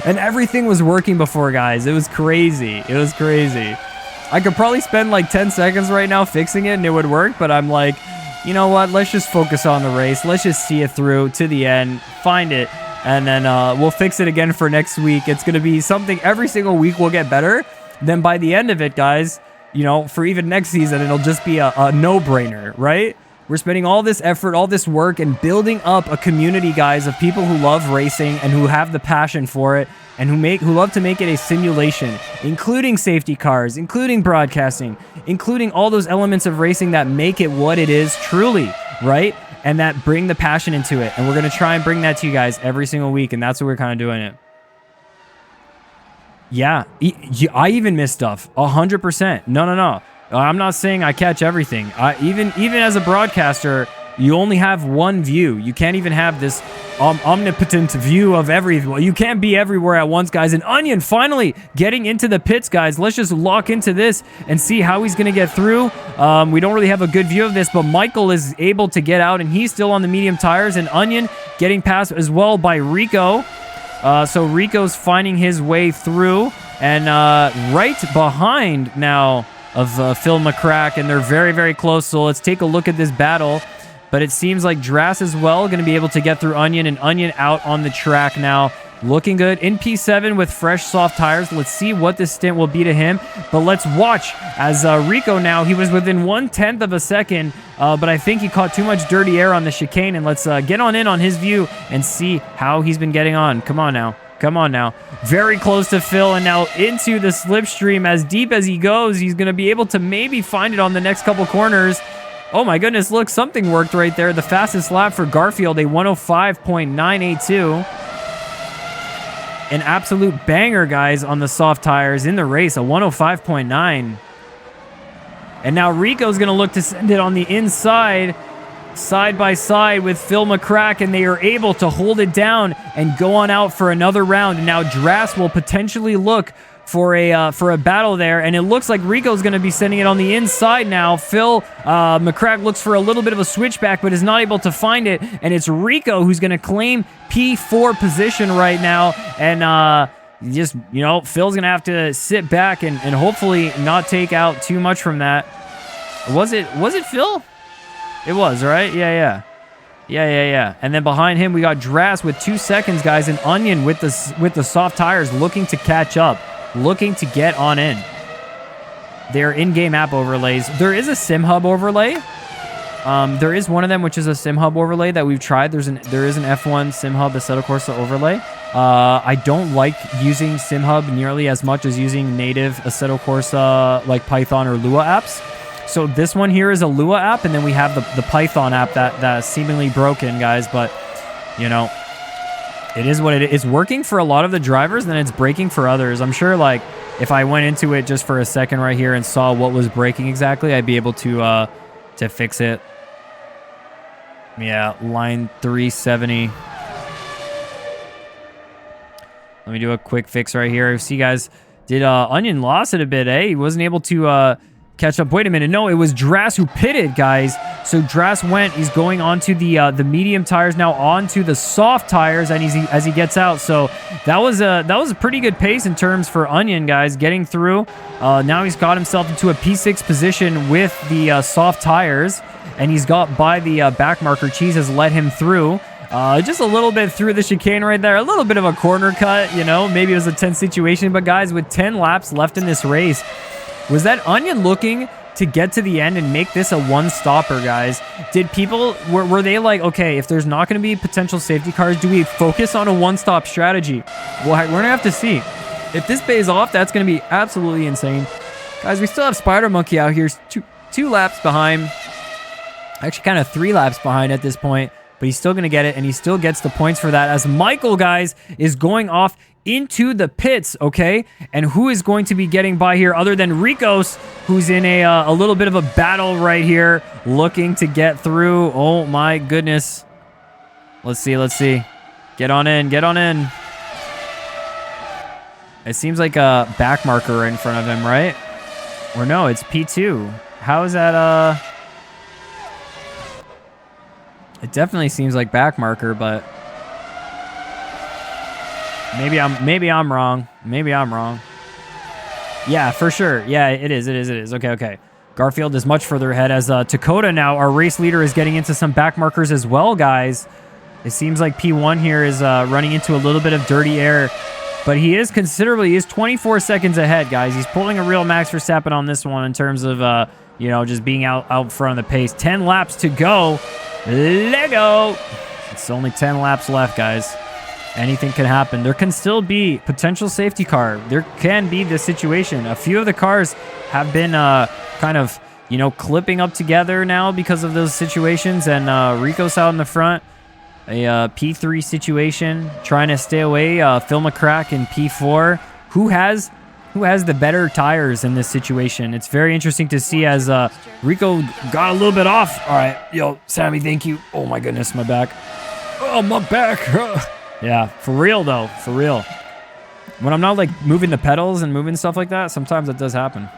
And everything was working before, guys. It was crazy. It was crazy. I could probably spend like 10 seconds right now fixing it, and it would work, but I'm like, you know what? Let's just focus on the race. Let's just see it through to the end. Find it. and then we'll fix it again for next week. It's going to be something every single week will get better. Then by the end of it, guys, you know, for even next season, it'll just be a no-brainer, right? We're spending all this effort, all this work, and building up a community, guys, of people who love racing and who have the passion for it, and who love to make it a simulation, including safety cars, including broadcasting, including all those elements of racing that make it what it is truly, right? And that bring the passion into it. And we're going to try and bring that to you guys every single week, and that's what we're kind of doing it. Yeah, I even miss stuff, 100%. No. I'm not saying I catch everything. Even as a broadcaster, you only have one view. You can't even have this omnipotent view of everything. You can't be everywhere at once, guys. And Onion finally getting into the pits, guys. Let's just lock into this and see how he's going to get through. We don't really have a good view of this, but Michael is able to get out, and he's still on the medium tires. And Onion getting passed as well by Rico. So Rico's finding his way through. And right behind now of Phil McCrack, and they're very, very close. So let's take a look at this battle. But it seems like Drass as well going to be able to get through Onion, and Onion out on the track now. Looking good in P7 with fresh soft tires. Let's see what this stint will be to him. But let's watch as Rico now, he was within 1/10 of a second, but I think he caught too much dirty air on the chicane. And let's get on in on his view and see how he's been getting on. Come on now. Come on now. Very close to Phil, and now into the slipstream. As deep as he goes, he's going to be able to maybe find it on the next couple corners. Oh my goodness, look, something worked right there. The fastest lap for Garfield, a 105.982. An absolute banger, guys, on the soft tires in the race, a 105.9. And now Rico's going to look to send it on the inside, side by side with Phil McCrack, and they are able to hold it down and go on out for another round. And now Drass will potentially look for a battle there, and it looks like Rico's going to be sending it on the inside now. Phil McCrack looks for a little bit of a switchback, but is not able to find it, and it's Rico who's going to claim P4 position right now. And just, you know, Phil's going to have to sit back and hopefully not take out too much from that. Was it Phil? It was, right? Yeah. And then behind him, we got Drass with 2 seconds, guys, and Onion with the soft tires looking to catch up, looking to get on in. They're in-game app overlays. There is a SimHub overlay. There is one of them, which is a SimHub overlay that we've tried. There is an F1 SimHub Assetto Corsa overlay. I don't like using SimHub nearly as much as using native Assetto Corsa like Python or Lua apps. So this one here is a Lua app, and then we have the Python app that's seemingly broken, guys. But, you know, it is what it is. It's working for a lot of the drivers, and then it's breaking for others. I'm sure, like, if I went into it just for a second right here and saw what was breaking exactly, I'd be able to fix it. Yeah, line 370. Let me do a quick fix right here. See, guys, did Onion lost it a bit, eh? He wasn't able to catch up. Wait a minute. No, it was Drass who pitted, guys. So Drass went. He's going onto the medium tires now, onto the soft tires, and as he gets out. So that was a pretty good pace in terms for Onion, guys, getting through. Now he's got himself into a P6 position with the soft tires, and he's got by the back marker. Cheese has let him through. Just a little bit through the chicane right there. A little bit of a corner cut, you know. Maybe it was a tense situation. But, guys, with 10 laps left in this race, was that Onion looking to get to the end and make this a one-stopper, guys? Did people, were they like, okay, if there's not going to be potential safety cars, do we focus on a one-stop strategy? Well, we're going to have to see. If this pays off, that's going to be absolutely insane. Guys, we still have Spider Monkey out here, two laps behind. Actually, kind of 3 laps behind at this point. But he's still going to get it, and he still gets the points for that, as Michael, guys, is going off into the pits, okay? And who is going to be getting by here other than Ricos, who's in a little bit of a battle right here, looking to get through. Oh, my goodness. Let's see. Get on in. It seems like a back marker right in front of him, right? Or no, it's P2. How is that, It definitely seems like back marker, but maybe I'm wrong. Yeah, for sure. Yeah, it is. Okay. Garfield is much further ahead as Dakota now, our race leader, is getting into some back markers as well, guys. It seems like P1 here is running into a little bit of dirty air, but he is 24 seconds ahead, guys. He's pulling a real Max Verstappen on this one in terms of, you know, just being out front of the pace. 10 laps to go. Lego. It's only 10 laps left, guys. Anything can happen. There can still be potential safety car. There can be this situation. A few of the cars have been kind of, you know, clipping up together now because of those situations. And Rico's out in the front. A P3 situation, trying to stay away. Phil McCrack in P4. Who has the better tires in this situation? It's very interesting to see as Rico got a little bit off. All right, yo, Sammy, thank you. Oh my goodness, my back. Oh, my back. Yeah, for real though, for real. When I'm not like moving the pedals and moving stuff like that, sometimes it does happen.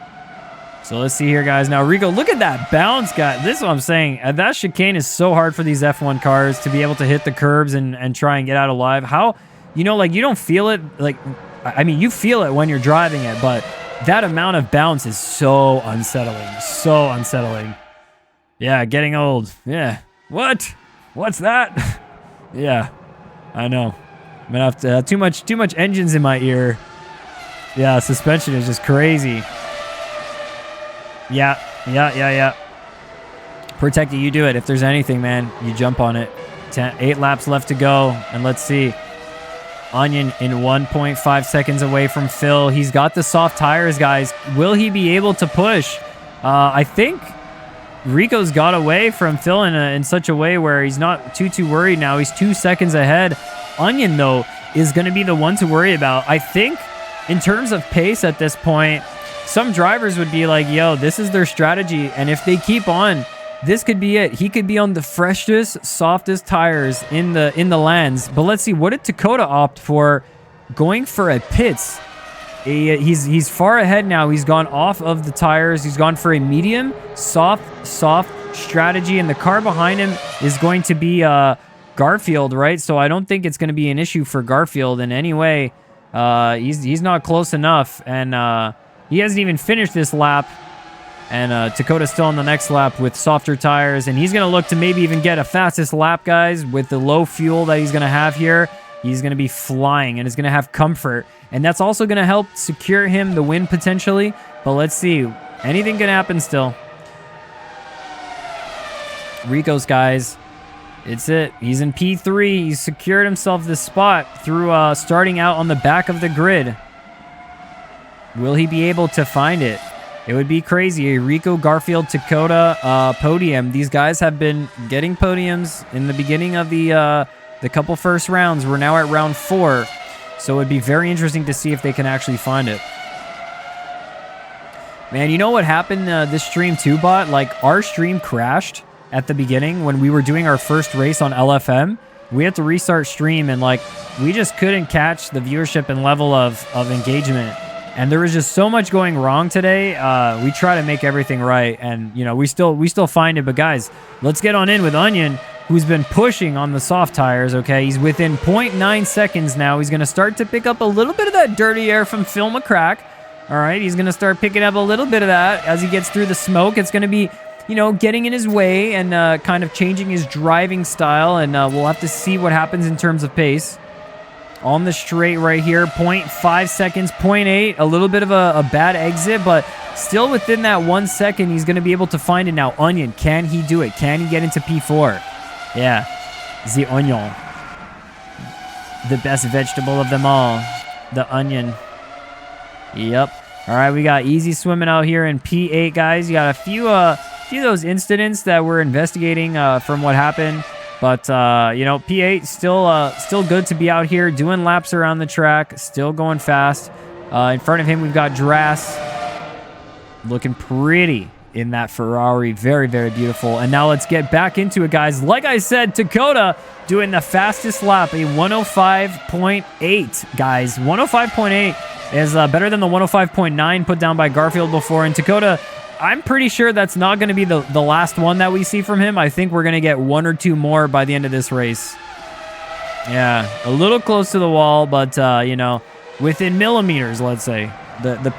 So let's see here, guys. Now, Rico, look at that bounce, guy. This is what I'm saying. That chicane is so hard for these F1 cars to be able to hit the curbs and try and get out alive. How, you know, like you don't feel it. Like, I mean, you feel it when you're driving it, but that amount of bounce is so unsettling. So unsettling. Yeah, getting old. Yeah. What? What's that? Yeah. I know. I'm gonna have to too much engines in my ear. Yeah, suspension is just crazy. Yeah. Protect it, you do it. If there's anything, man, you jump on it. 8 laps left to go, and let's see. Onion in 1.5 seconds away from Phil. He's got the soft tires, guys. Will he be able to push? I think Rico's got away from Phil in such a way where he's not too worried now. He's 2 seconds ahead. Onion, though, is going to be the one to worry about. I think in terms of pace at this point, some drivers would be like, yo, this is their strategy. And if they keep on, this could be it. He could be on the freshest, softest tires in the lands. But let's see, what did Dakota opt for? Going for a pits. He's far ahead now. He's gone off of the tires. He's gone for a medium, soft strategy. And the car behind him is going to be Garfield, right? So I don't think it's going to be an issue for Garfield in any way. He's not close enough. And he hasn't even finished this lap. And Dakota's still on the next lap with softer tires. And he's going to look to maybe even get a fastest lap, guys, with the low fuel that he's going to have here. He's going to be flying and is going to have comfort. And that's also going to help secure him the win potentially. But let's see. Anything can happen still. Rico's, guys. It's it. He's in P3. He's secured himself this spot through starting out on the back of the grid. Will he be able to find it? It would be crazy. A Rico, Garfield, Dakota podium. These guys have been getting podiums in the beginning of the couple first rounds. We're now at round 4. So it would be very interesting to see if they can actually find it. Man, you know what happened this stream too, bot? Like, our stream crashed at the beginning when we were doing our first race on LFM. We had to restart stream, and like, we just couldn't catch the viewership and level of engagement. And there was just so much going wrong today. We try to make everything right, and you know, we still find it. But guys, let's get on in with Onion, who's been pushing on the soft tires. Okay, he's within 0.9 seconds now. He's gonna start to pick up a little bit of that dirty air from Phil McCrack. All right, he's gonna start picking up a little bit of that as he gets through the smoke. It's gonna be, you know, getting in his way and kind of changing his driving style, and we'll have to see what happens in terms of pace. On the straight right here, 0.5 seconds, 0.8, a little bit of a bad exit, but still within that 1 second, he's going to be able to find it now. Onion, can he do it? Can he get into P4? Yeah, the onion. The best vegetable of them all, the onion. Yep. All right, we got Easy swimming out here in P8, guys. You got a few of those incidents that we're investigating from what happened. But, you know, P8 still good to be out here doing laps around the track, still going fast. In front of him, we've got Drass looking pretty in that Ferrari. Very, very beautiful. And now let's get back into it, guys. Like I said, Dakota doing the fastest lap, a 105.8, guys. 105.8 is better than the 105.9 put down by Garfield before. And Dakota, I'm pretty sure that's not going to be the last one that we see from him. I think we're going to get 1 or 2 more by the end of this race. Yeah, a little close to the wall, but, you know, within millimeters, let's say. The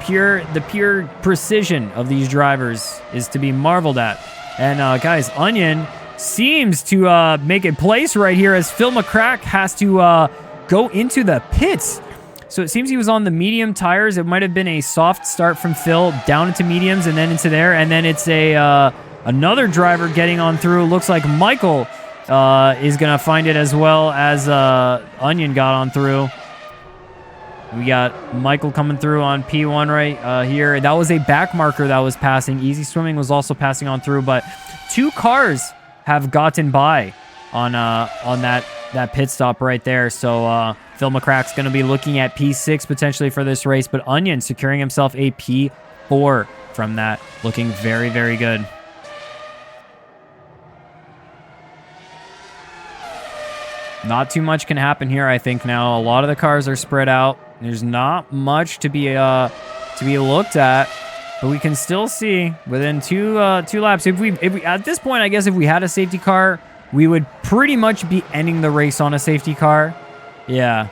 pure precision of these drivers is to be marveled at. And, guys, Onion seems to make a place right here as Phil McCrack has to go into the pits. So it seems he was on the medium tires. It might have been a soft start from Phil down into mediums and then into there. And then it's a another driver getting on through. Looks like Michael is going to find it as well as Onion got on through. We got Michael coming through on P1 right here. That was a back marker that was passing. Easy Swimming was also passing on through. But 2 cars have gotten by on that pit stop right there. So Phil McCrack's going to be looking at P6 potentially for this race, but Onion securing himself a P4 from that. Looking very, very good. Not too much can happen here, I think, now. A lot of the cars are spread out. There's not much to be looked at, but we can still see within two laps. If we at this point, I guess if we had a safety car, we would pretty much be ending the race on a safety car. Yeah.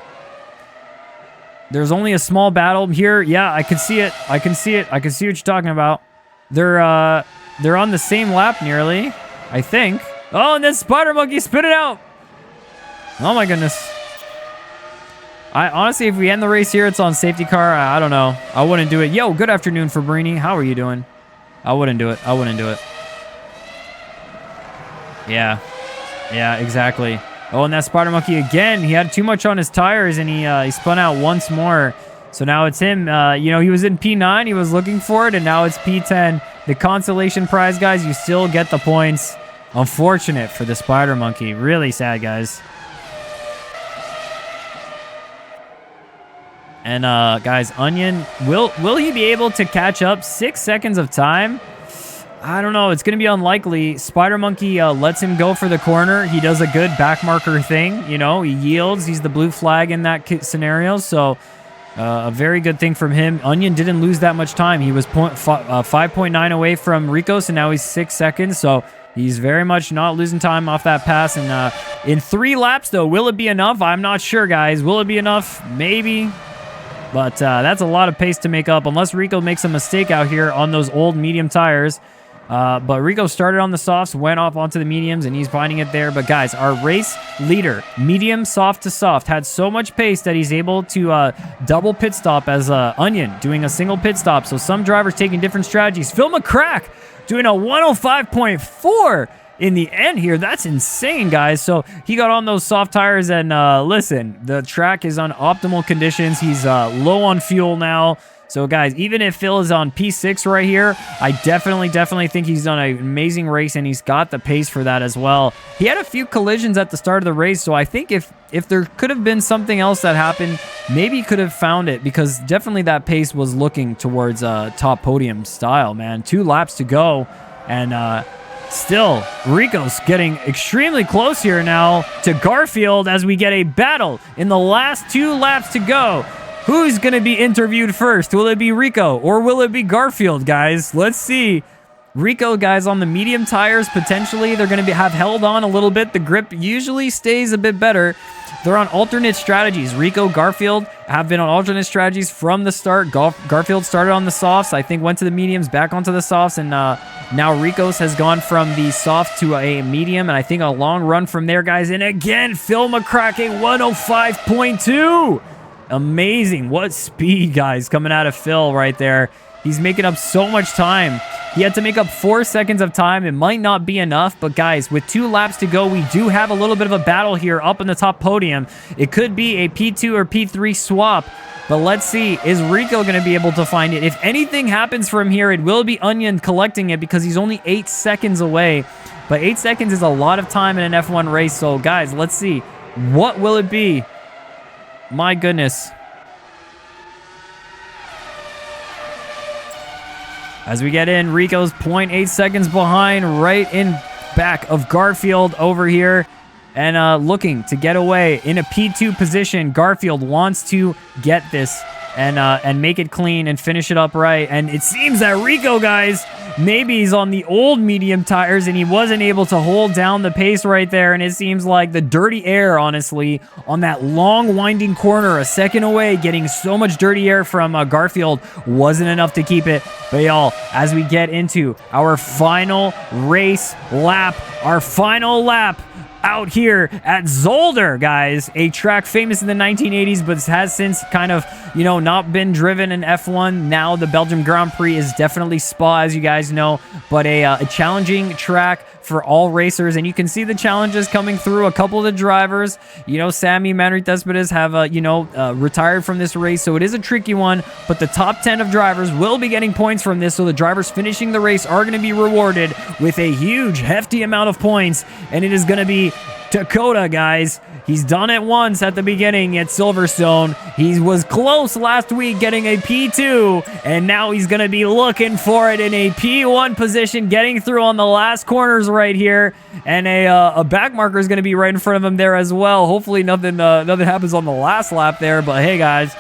There's only a small battle here. Yeah, I can see it. I can see it. I can see what you're talking about. They're on the same lap nearly, I think. Oh, and then Spider Monkey spit it out. Oh my goodness. I honestly, if we end the race here, it's on safety car. I don't know. I wouldn't do it. Yo, good afternoon, Fabrini. How are you doing? I wouldn't do it. I wouldn't do it. Yeah. Yeah, exactly. Oh, and that Spider Monkey again. He had too much on his tires, and he spun out once more. So now it's him. You know, he was in P9. He was looking for it, and now it's P10. The consolation prize, guys, you still get the points. Unfortunate for the Spider Monkey. Really sad, guys. And, guys, Onion, will he be able to catch up? 6 seconds of time? I don't know. It's going to be unlikely. Spider Monkey lets him go for the corner. He does a good back marker thing. You know, he yields. He's the blue flag in that scenario. So, a very good thing from him. Onion didn't lose that much time. He was 5.9 away from Ricos, and now he's 6 seconds. So, he's very much not losing time off that pass. And in 3 laps, though, will it be enough? I'm not sure, guys. Will it be enough? Maybe. But that's a lot of pace to make up, unless Rico makes a mistake out here on those old medium tires. But Rico started on the softs, went off onto the mediums, and he's finding it there. But guys, our race leader, medium, soft to soft, had so much pace that he's able to double pit stop as Onion, doing a single pit stop. So some drivers taking different strategies. Phil McCrack doing a 105.4 in the end here. That's insane, guys. So he got on those soft tires, and listen, the track is on optimal conditions. He's low on fuel now. So, guys, even if Phil is on P6 right here, I definitely think he's done an amazing race, and he's got the pace for that as well. He had a few collisions at the start of the race, so I think if there could have been something else that happened, maybe he could have found it, because definitely that pace was looking towards top podium style, man. 2 laps to go, and still, Rico's getting extremely close here now to Garfield as we get a battle in the last 2 laps to go. Who's going to be interviewed first? Will it be Rico or will it be Garfield, guys? Let's see. Rico, guys, on the medium tires, potentially. They're going to have held on a little bit. The grip usually stays a bit better. They're on alternate strategies. Rico, Garfield have been on alternate strategies from the start. Garfield started on the softs, I think went to the mediums, back onto the softs, and now Rico's has gone from the soft to a medium, and I think a long run from there, guys. And again, Phil McCrack, a 105.2. Amazing. What speed, guys, coming out of Phil right there. He's making up so much time. He had to make up 4 seconds of time. It might not be enough, but guys, with 2 laps to go, we do have a little bit of a battle here up in the top podium. It could be a P2 or P3 swap, but let's see. Is Rico going to be able to find it? If anything happens from here, it will be Onion collecting it because he's only 8 seconds away. But 8 seconds is a lot of time in an F1 race. So, guys, let's see. What will it be? My goodness. As we get in, Rico's 0.8 seconds behind, right in back of Garfield over here. And looking to get away in a P2 position. Garfield wants to get this and make it clean and finish it up right. And it seems that Rico, guys, maybe he's on the old medium tires and he wasn't able to hold down the pace right there. And it seems like the dirty air, honestly, on that long winding corner, a second away, getting so much dirty air from Garfield wasn't enough to keep it. But y'all, as we get into our final race lap, our final lap out here at Zolder, guys, a track famous in the 1980s, but has since kind of, you know, not been driven in F1. Now the Belgium Grand Prix is definitely Spa, as you guys know, but a challenging track for all racers, and you can see the challenges coming through. A couple of the drivers, you know, Sammy, Manrique Cespedes have, retired from this race, so it is a tricky one, but the top 10 of drivers will be getting points from this, so the drivers finishing the race are going to be rewarded with a huge, hefty amount of points, and it is going to be Dakota, guys. He's done it once at the beginning at Silverstone. He was close last week getting a P2, and now he's going to be looking for it in a P1 position, getting through on the last corners right here, and a back marker is going to be right in front of him there as well. Hopefully nothing happens on the last lap there, but hey, guys,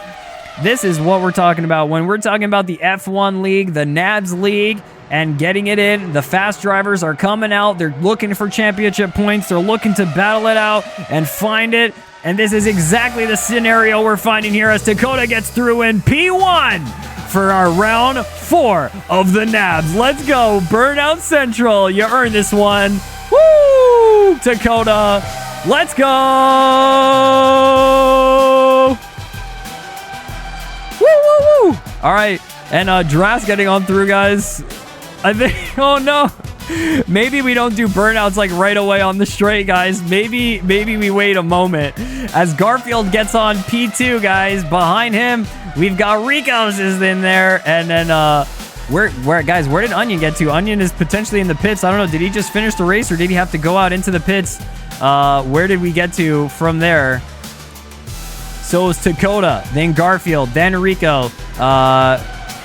this is what we're talking about. When we're talking about the F1 League, the NABS League, and getting it in, the fast drivers are coming out. They're looking for championship points. They're looking to battle it out and find it. And this is exactly the scenario we're finding here as Dakota gets through in P1 for our round 4 of the NABS. Let's go, Burnout Central. You earned this one. Woo! Dakota, let's go! Woo, woo, woo! All right, and Dras getting on through, guys. I think, oh no, maybe we don't do burnouts like right away on the straight, guys. Maybe we wait a moment as Garfield gets on P2, guys. Behind him, we've got Rico's is in there, and then where did Onion get to? Onion is potentially in the pits. I don't know. Did he just finish the race, or did he have to go out into the pits? Where did we get to from there? So it's Dakota, then Garfield, then Rico.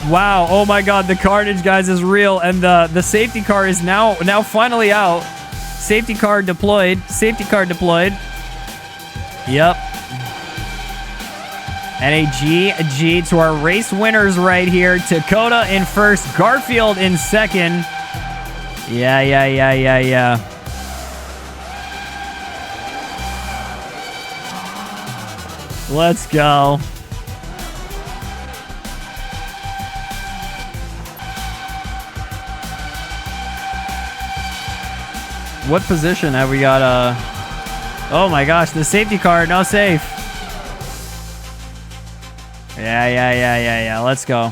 Wow, oh my god, the carnage, guys, is real, and the safety car is now finally out. Safety car deployed. Yep. And a GG to our race winners right here. Dakota in first, Garfield in second. Yeah. Let's go. What position have we got? Oh my gosh, the safety car, no safe. Yeah. Let's go.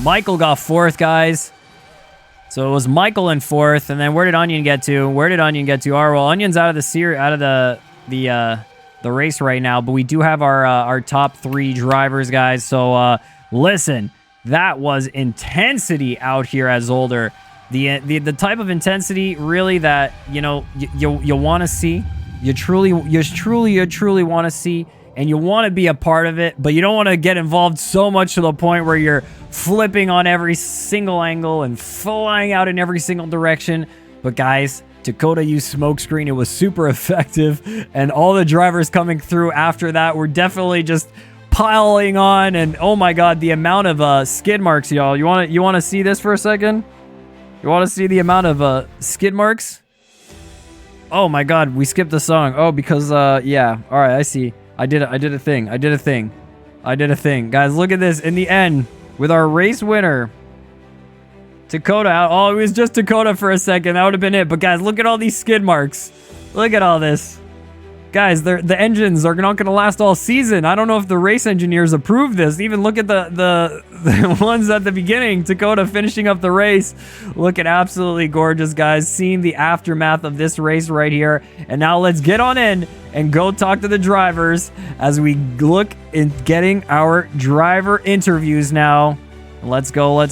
Michael got fourth, guys. So it was Michael in fourth, and then where did Onion get to? Oh, well, Onion's out of the race right now, but we do have our top 3 drivers, guys. So listen, that was intensity out here at Zolder. The type of intensity really that you want to see, you truly want to see, and you want to be a part of it, but you don't want to get involved so much to the point where you're flipping on every single angle and flying out in every single direction. But guys, Dakota used smokescreen. It was super effective, and all the drivers coming through after that were definitely just piling on. And oh my god, the amount of skid marks, y'all. You want to see this for a second? You want to see the amount of skid marks? Oh my god, we skipped the song. Oh, because yeah. All right, I see. I did a thing. Guys, look at this in the end with our race winner, Dakota out. Oh, it was just Dakota for a second. That would have been it. But guys, look at all these skid marks. Look at all this. Guys, the engines are not going to last all season. I don't know if the race engineers approved this. Even look at the ones at the beginning. Dakota finishing up the race. Looking absolutely gorgeous, guys. Seeing the aftermath of this race right here. And now let's get on in and go talk to the drivers as we look in getting our driver interviews now. Let's go.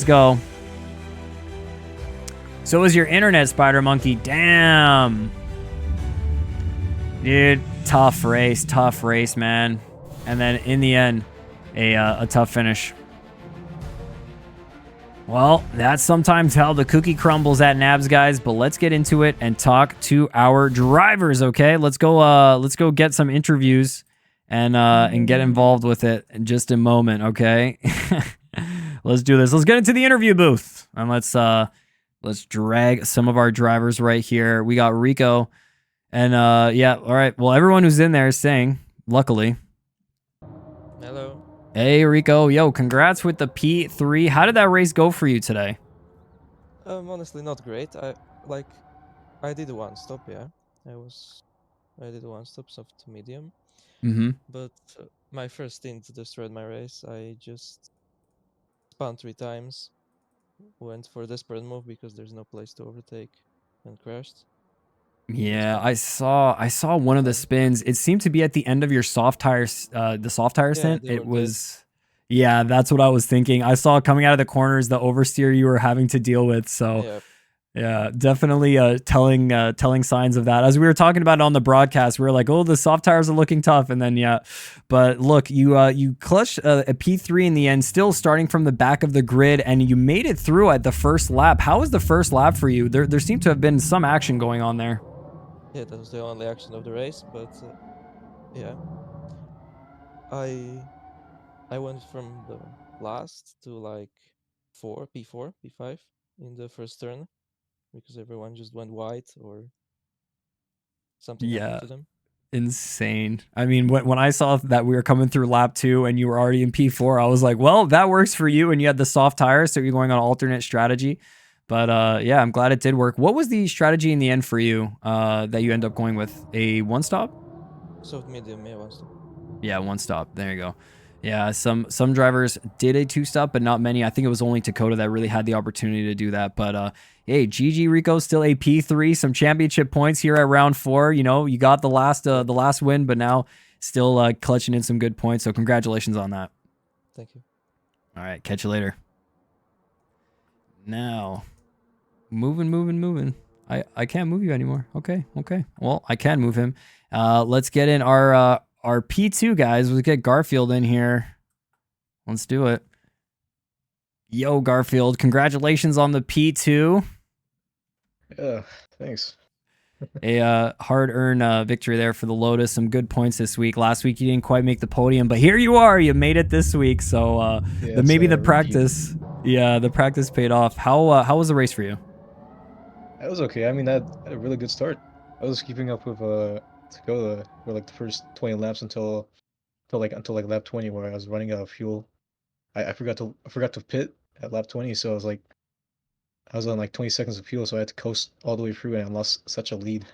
So was your internet, Spider Monkey. Damn. Dude, tough race, man. And then in the end, a tough finish. Well, that's sometimes how the cookie crumbles at NABS, guys. But let's get into it and talk to our drivers, okay? Let's go get some interviews and get involved with it in just a moment, okay? Let's do this. Let's get into the interview booth and let's drag some of our drivers right here. We got Rico, and yeah, all right. Well, everyone who's in there is saying, luckily. Hello. Hey Rico, yo, congrats with the P3. How did that race go for you today? Honestly, not great. I did one stop, yeah. I did one stop, soft to medium. Mm-hmm. But my first stint destroyed my race. I just spun 3 times, went for a desperate move because there's no place to overtake, and crashed. Yeah, I saw one of the spins. It seemed to be at the end of your soft tires, the soft tire Yeah, stint. they It were dead. was, yeah, that's what I was thinking. I saw coming out of the corners the oversteer you were having to deal with. So Yeah. yeah, definitely telling signs of that. As we were talking about it on the broadcast, we were like, oh, the soft tires are looking tough, and then yeah, but look, you clutched a P3 in the end, still starting from the back of the grid, and you made it through at the first lap. How was the first lap for you? There seemed to have been some action going on there. Yeah, that was the only action of the race, but yeah. I went from the last to like P4, P5 in the first turn because everyone just went white or something happened Yeah, to them. insane. I mean, when I saw that we were coming through lap 2 and you were already in P4, I was like, well, that works for you, and you had the soft tires, so you're going on alternate strategy. But yeah, I'm glad it did work. What was the strategy in the end for you that you end up going with? A one stop? Soft medium, yeah, one stop. Yeah, one stop. There you go. Yeah, some drivers did a two stop, but not many. I think it was only Dakota that really had the opportunity to do that. But hey, GG Rico, still a P3, some championship points here at round 4. You know, you got the last win, but now still clutching in some good points. So congratulations on that. Thank you. All right, catch you later. Now, moving. I can't move you anymore. Okay. Well, I can move him. Let's get in our P2 guys. Let's get Garfield in here. Let's do it. Yo, Garfield, congratulations on the P2. Yeah, thanks. A hard-earned victory there for the Lotus. Some good points this week. Last week you didn't quite make the podium, but here you are. You made it this week. So Yeah, maybe the repeat. practice, yeah, the practice paid off. How was the race for you? That was okay. I mean, I had a really good start. I was keeping up with Dakota for like the first 20 laps until like lap 20 where I was running out of fuel. I forgot to pit at lap 20, so I was on like 20 seconds of fuel, so I had to coast all the way through and I lost such a lead.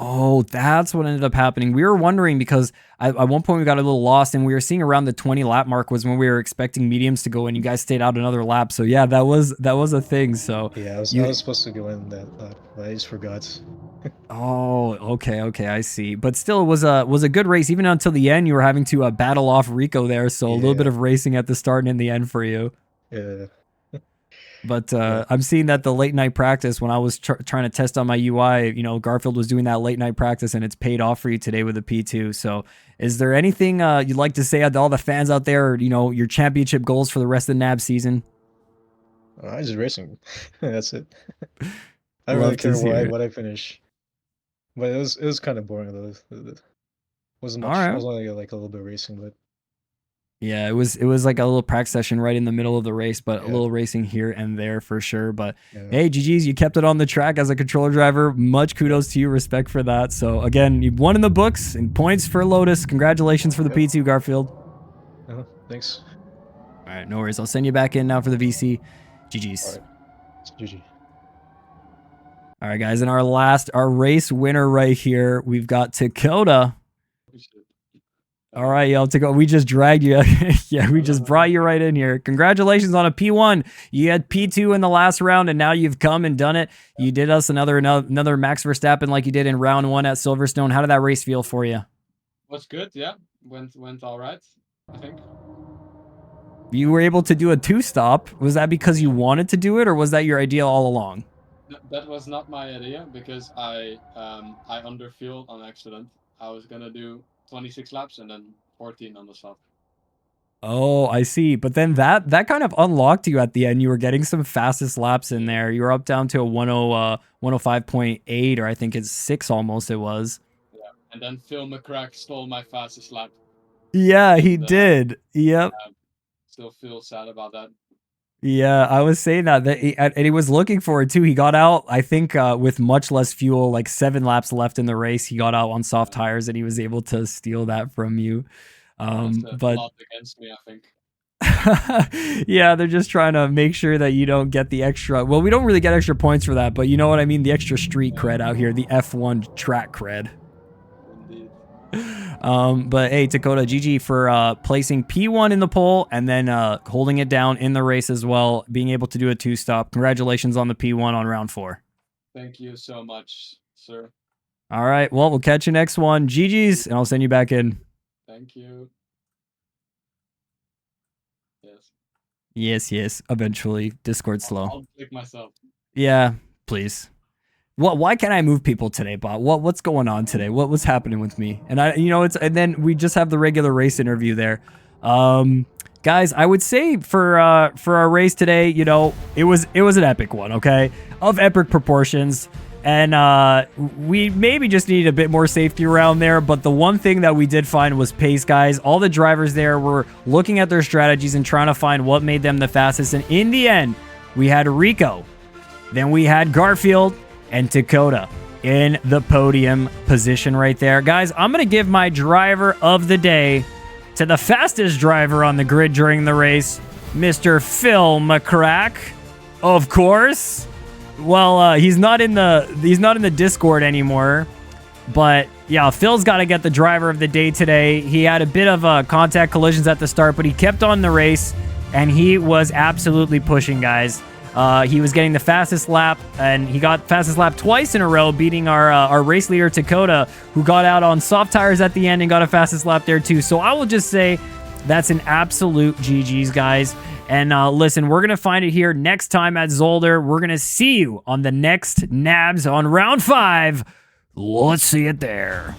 Oh, that's what ended up happening. We were wondering because at one point we got a little lost, and we were seeing around the 20 lap mark was when we were expecting mediums to go in. You guys stayed out another lap, so yeah, that was a thing. So Yeah, I you, was supposed to go in that lap, but I just forgot. oh, okay, I see. But still, it was a good race. Even until the end, you were having to battle off Rico there, so a little bit Yeah. of racing at the start and in the end for you. Yeah. But Yeah. I'm seeing that the late night practice, when I was trying to test on my UI, you know, Garfield was doing that late night practice, and it's paid off for you today with a P2. So is there anything you'd like to say to all the fans out there, or, you know, your championship goals for the rest of the NABS season? I just racing. That's it. I don't Love really to care hear it. what I finish. But it was kind of boring though. It wasn't All much. I right. was only like a little bit racing, but Yeah, it was like a little practice session right in the middle of the race, but a yeah. little racing here and there for sure. But Yeah. hey, GG's, you kept it on the track as a controller driver. Much kudos to you, respect for that. So again, you won in the books and points for Lotus. Congratulations for the Yep. P2, Garfield. Thanks. All right, no worries. I'll send you back in now for the VC. GG's. All right. It's GG. All right, guys, and our race winner right here, we've got Dakota. All right, yo, Dakota, we just dragged you. Yeah, we just brought you right in here. Congratulations on a P1. You had P2 in the last round, and now you've come and done it. You did us another Max Verstappen like you did in round 1 at Silverstone. How did that race feel for you? Was good, yeah. Went all right, I think. You were able to do a 2-stop. Was that because you wanted to do it, or was that your idea all along? That was not my idea because I underfueled on accident. I was gonna do 26 laps and then 14 on the soft. Oh, I see. But then that kind of unlocked you at the end. You were getting some fastest laps in there. You were up down to a 105.8, or I think it's 6 almost it was. Yeah, and then Phil McCrack stole my fastest lap. Yeah, he did. Yep. Still feel sad about that. Yeah, I was saying and he was looking for it too. He got out, I think, with much less fuel, like 7 laps left in the race. He got out on soft tires and he was able to steal that from you. That's a But lot against me, I think. yeah, they're just trying to make sure that you don't get the extra. Well, we don't really get extra points for that, but you know what I mean? The extra street cred out here, the F1 track cred. Indeed. But hey, Dakota, GG for placing P1 in the pole and then holding it down in the race as well, being able to do a 2-stop. Congratulations on the P1 on round 4. Thank you so much, sir. All right, well, we'll catch you next one. GG's, and I'll send you back in. Thank you. Yes. Yes, eventually. Discord slow. I'll click myself. Yeah, please. Why can't I move people today, Bot? What's going on today? What's happening with me? And and then we just have the regular race interview there. Guys, I would say for our race today, it was an epic one, okay? Of epic proportions. And we maybe just needed a bit more safety around there, but the one thing that we did find was pace, guys. All the drivers there were looking at their strategies and trying to find what made them the fastest. And in the end, we had Rico, then we had Garfield, and Dakota in the podium position right there. Guys, I'm going to give my driver of the day to the fastest driver on the grid during the race, Mr. Phil McCrack, of course. Well, he's not in the Discord anymore, but yeah, Phil's got to get the driver of the day today. He had a bit of contact collisions at the start, but he kept on the race, and he was absolutely pushing, guys. He was getting the fastest lap, and he got fastest lap twice in a row, beating our race leader, Dakota, who got out on soft tires at the end and got a fastest lap there too. So I will just say that's an absolute GG's, guys. And listen, we're going to find it here next time at Zolder. We're going to see you on the next NABS on round 5. Let's see it there.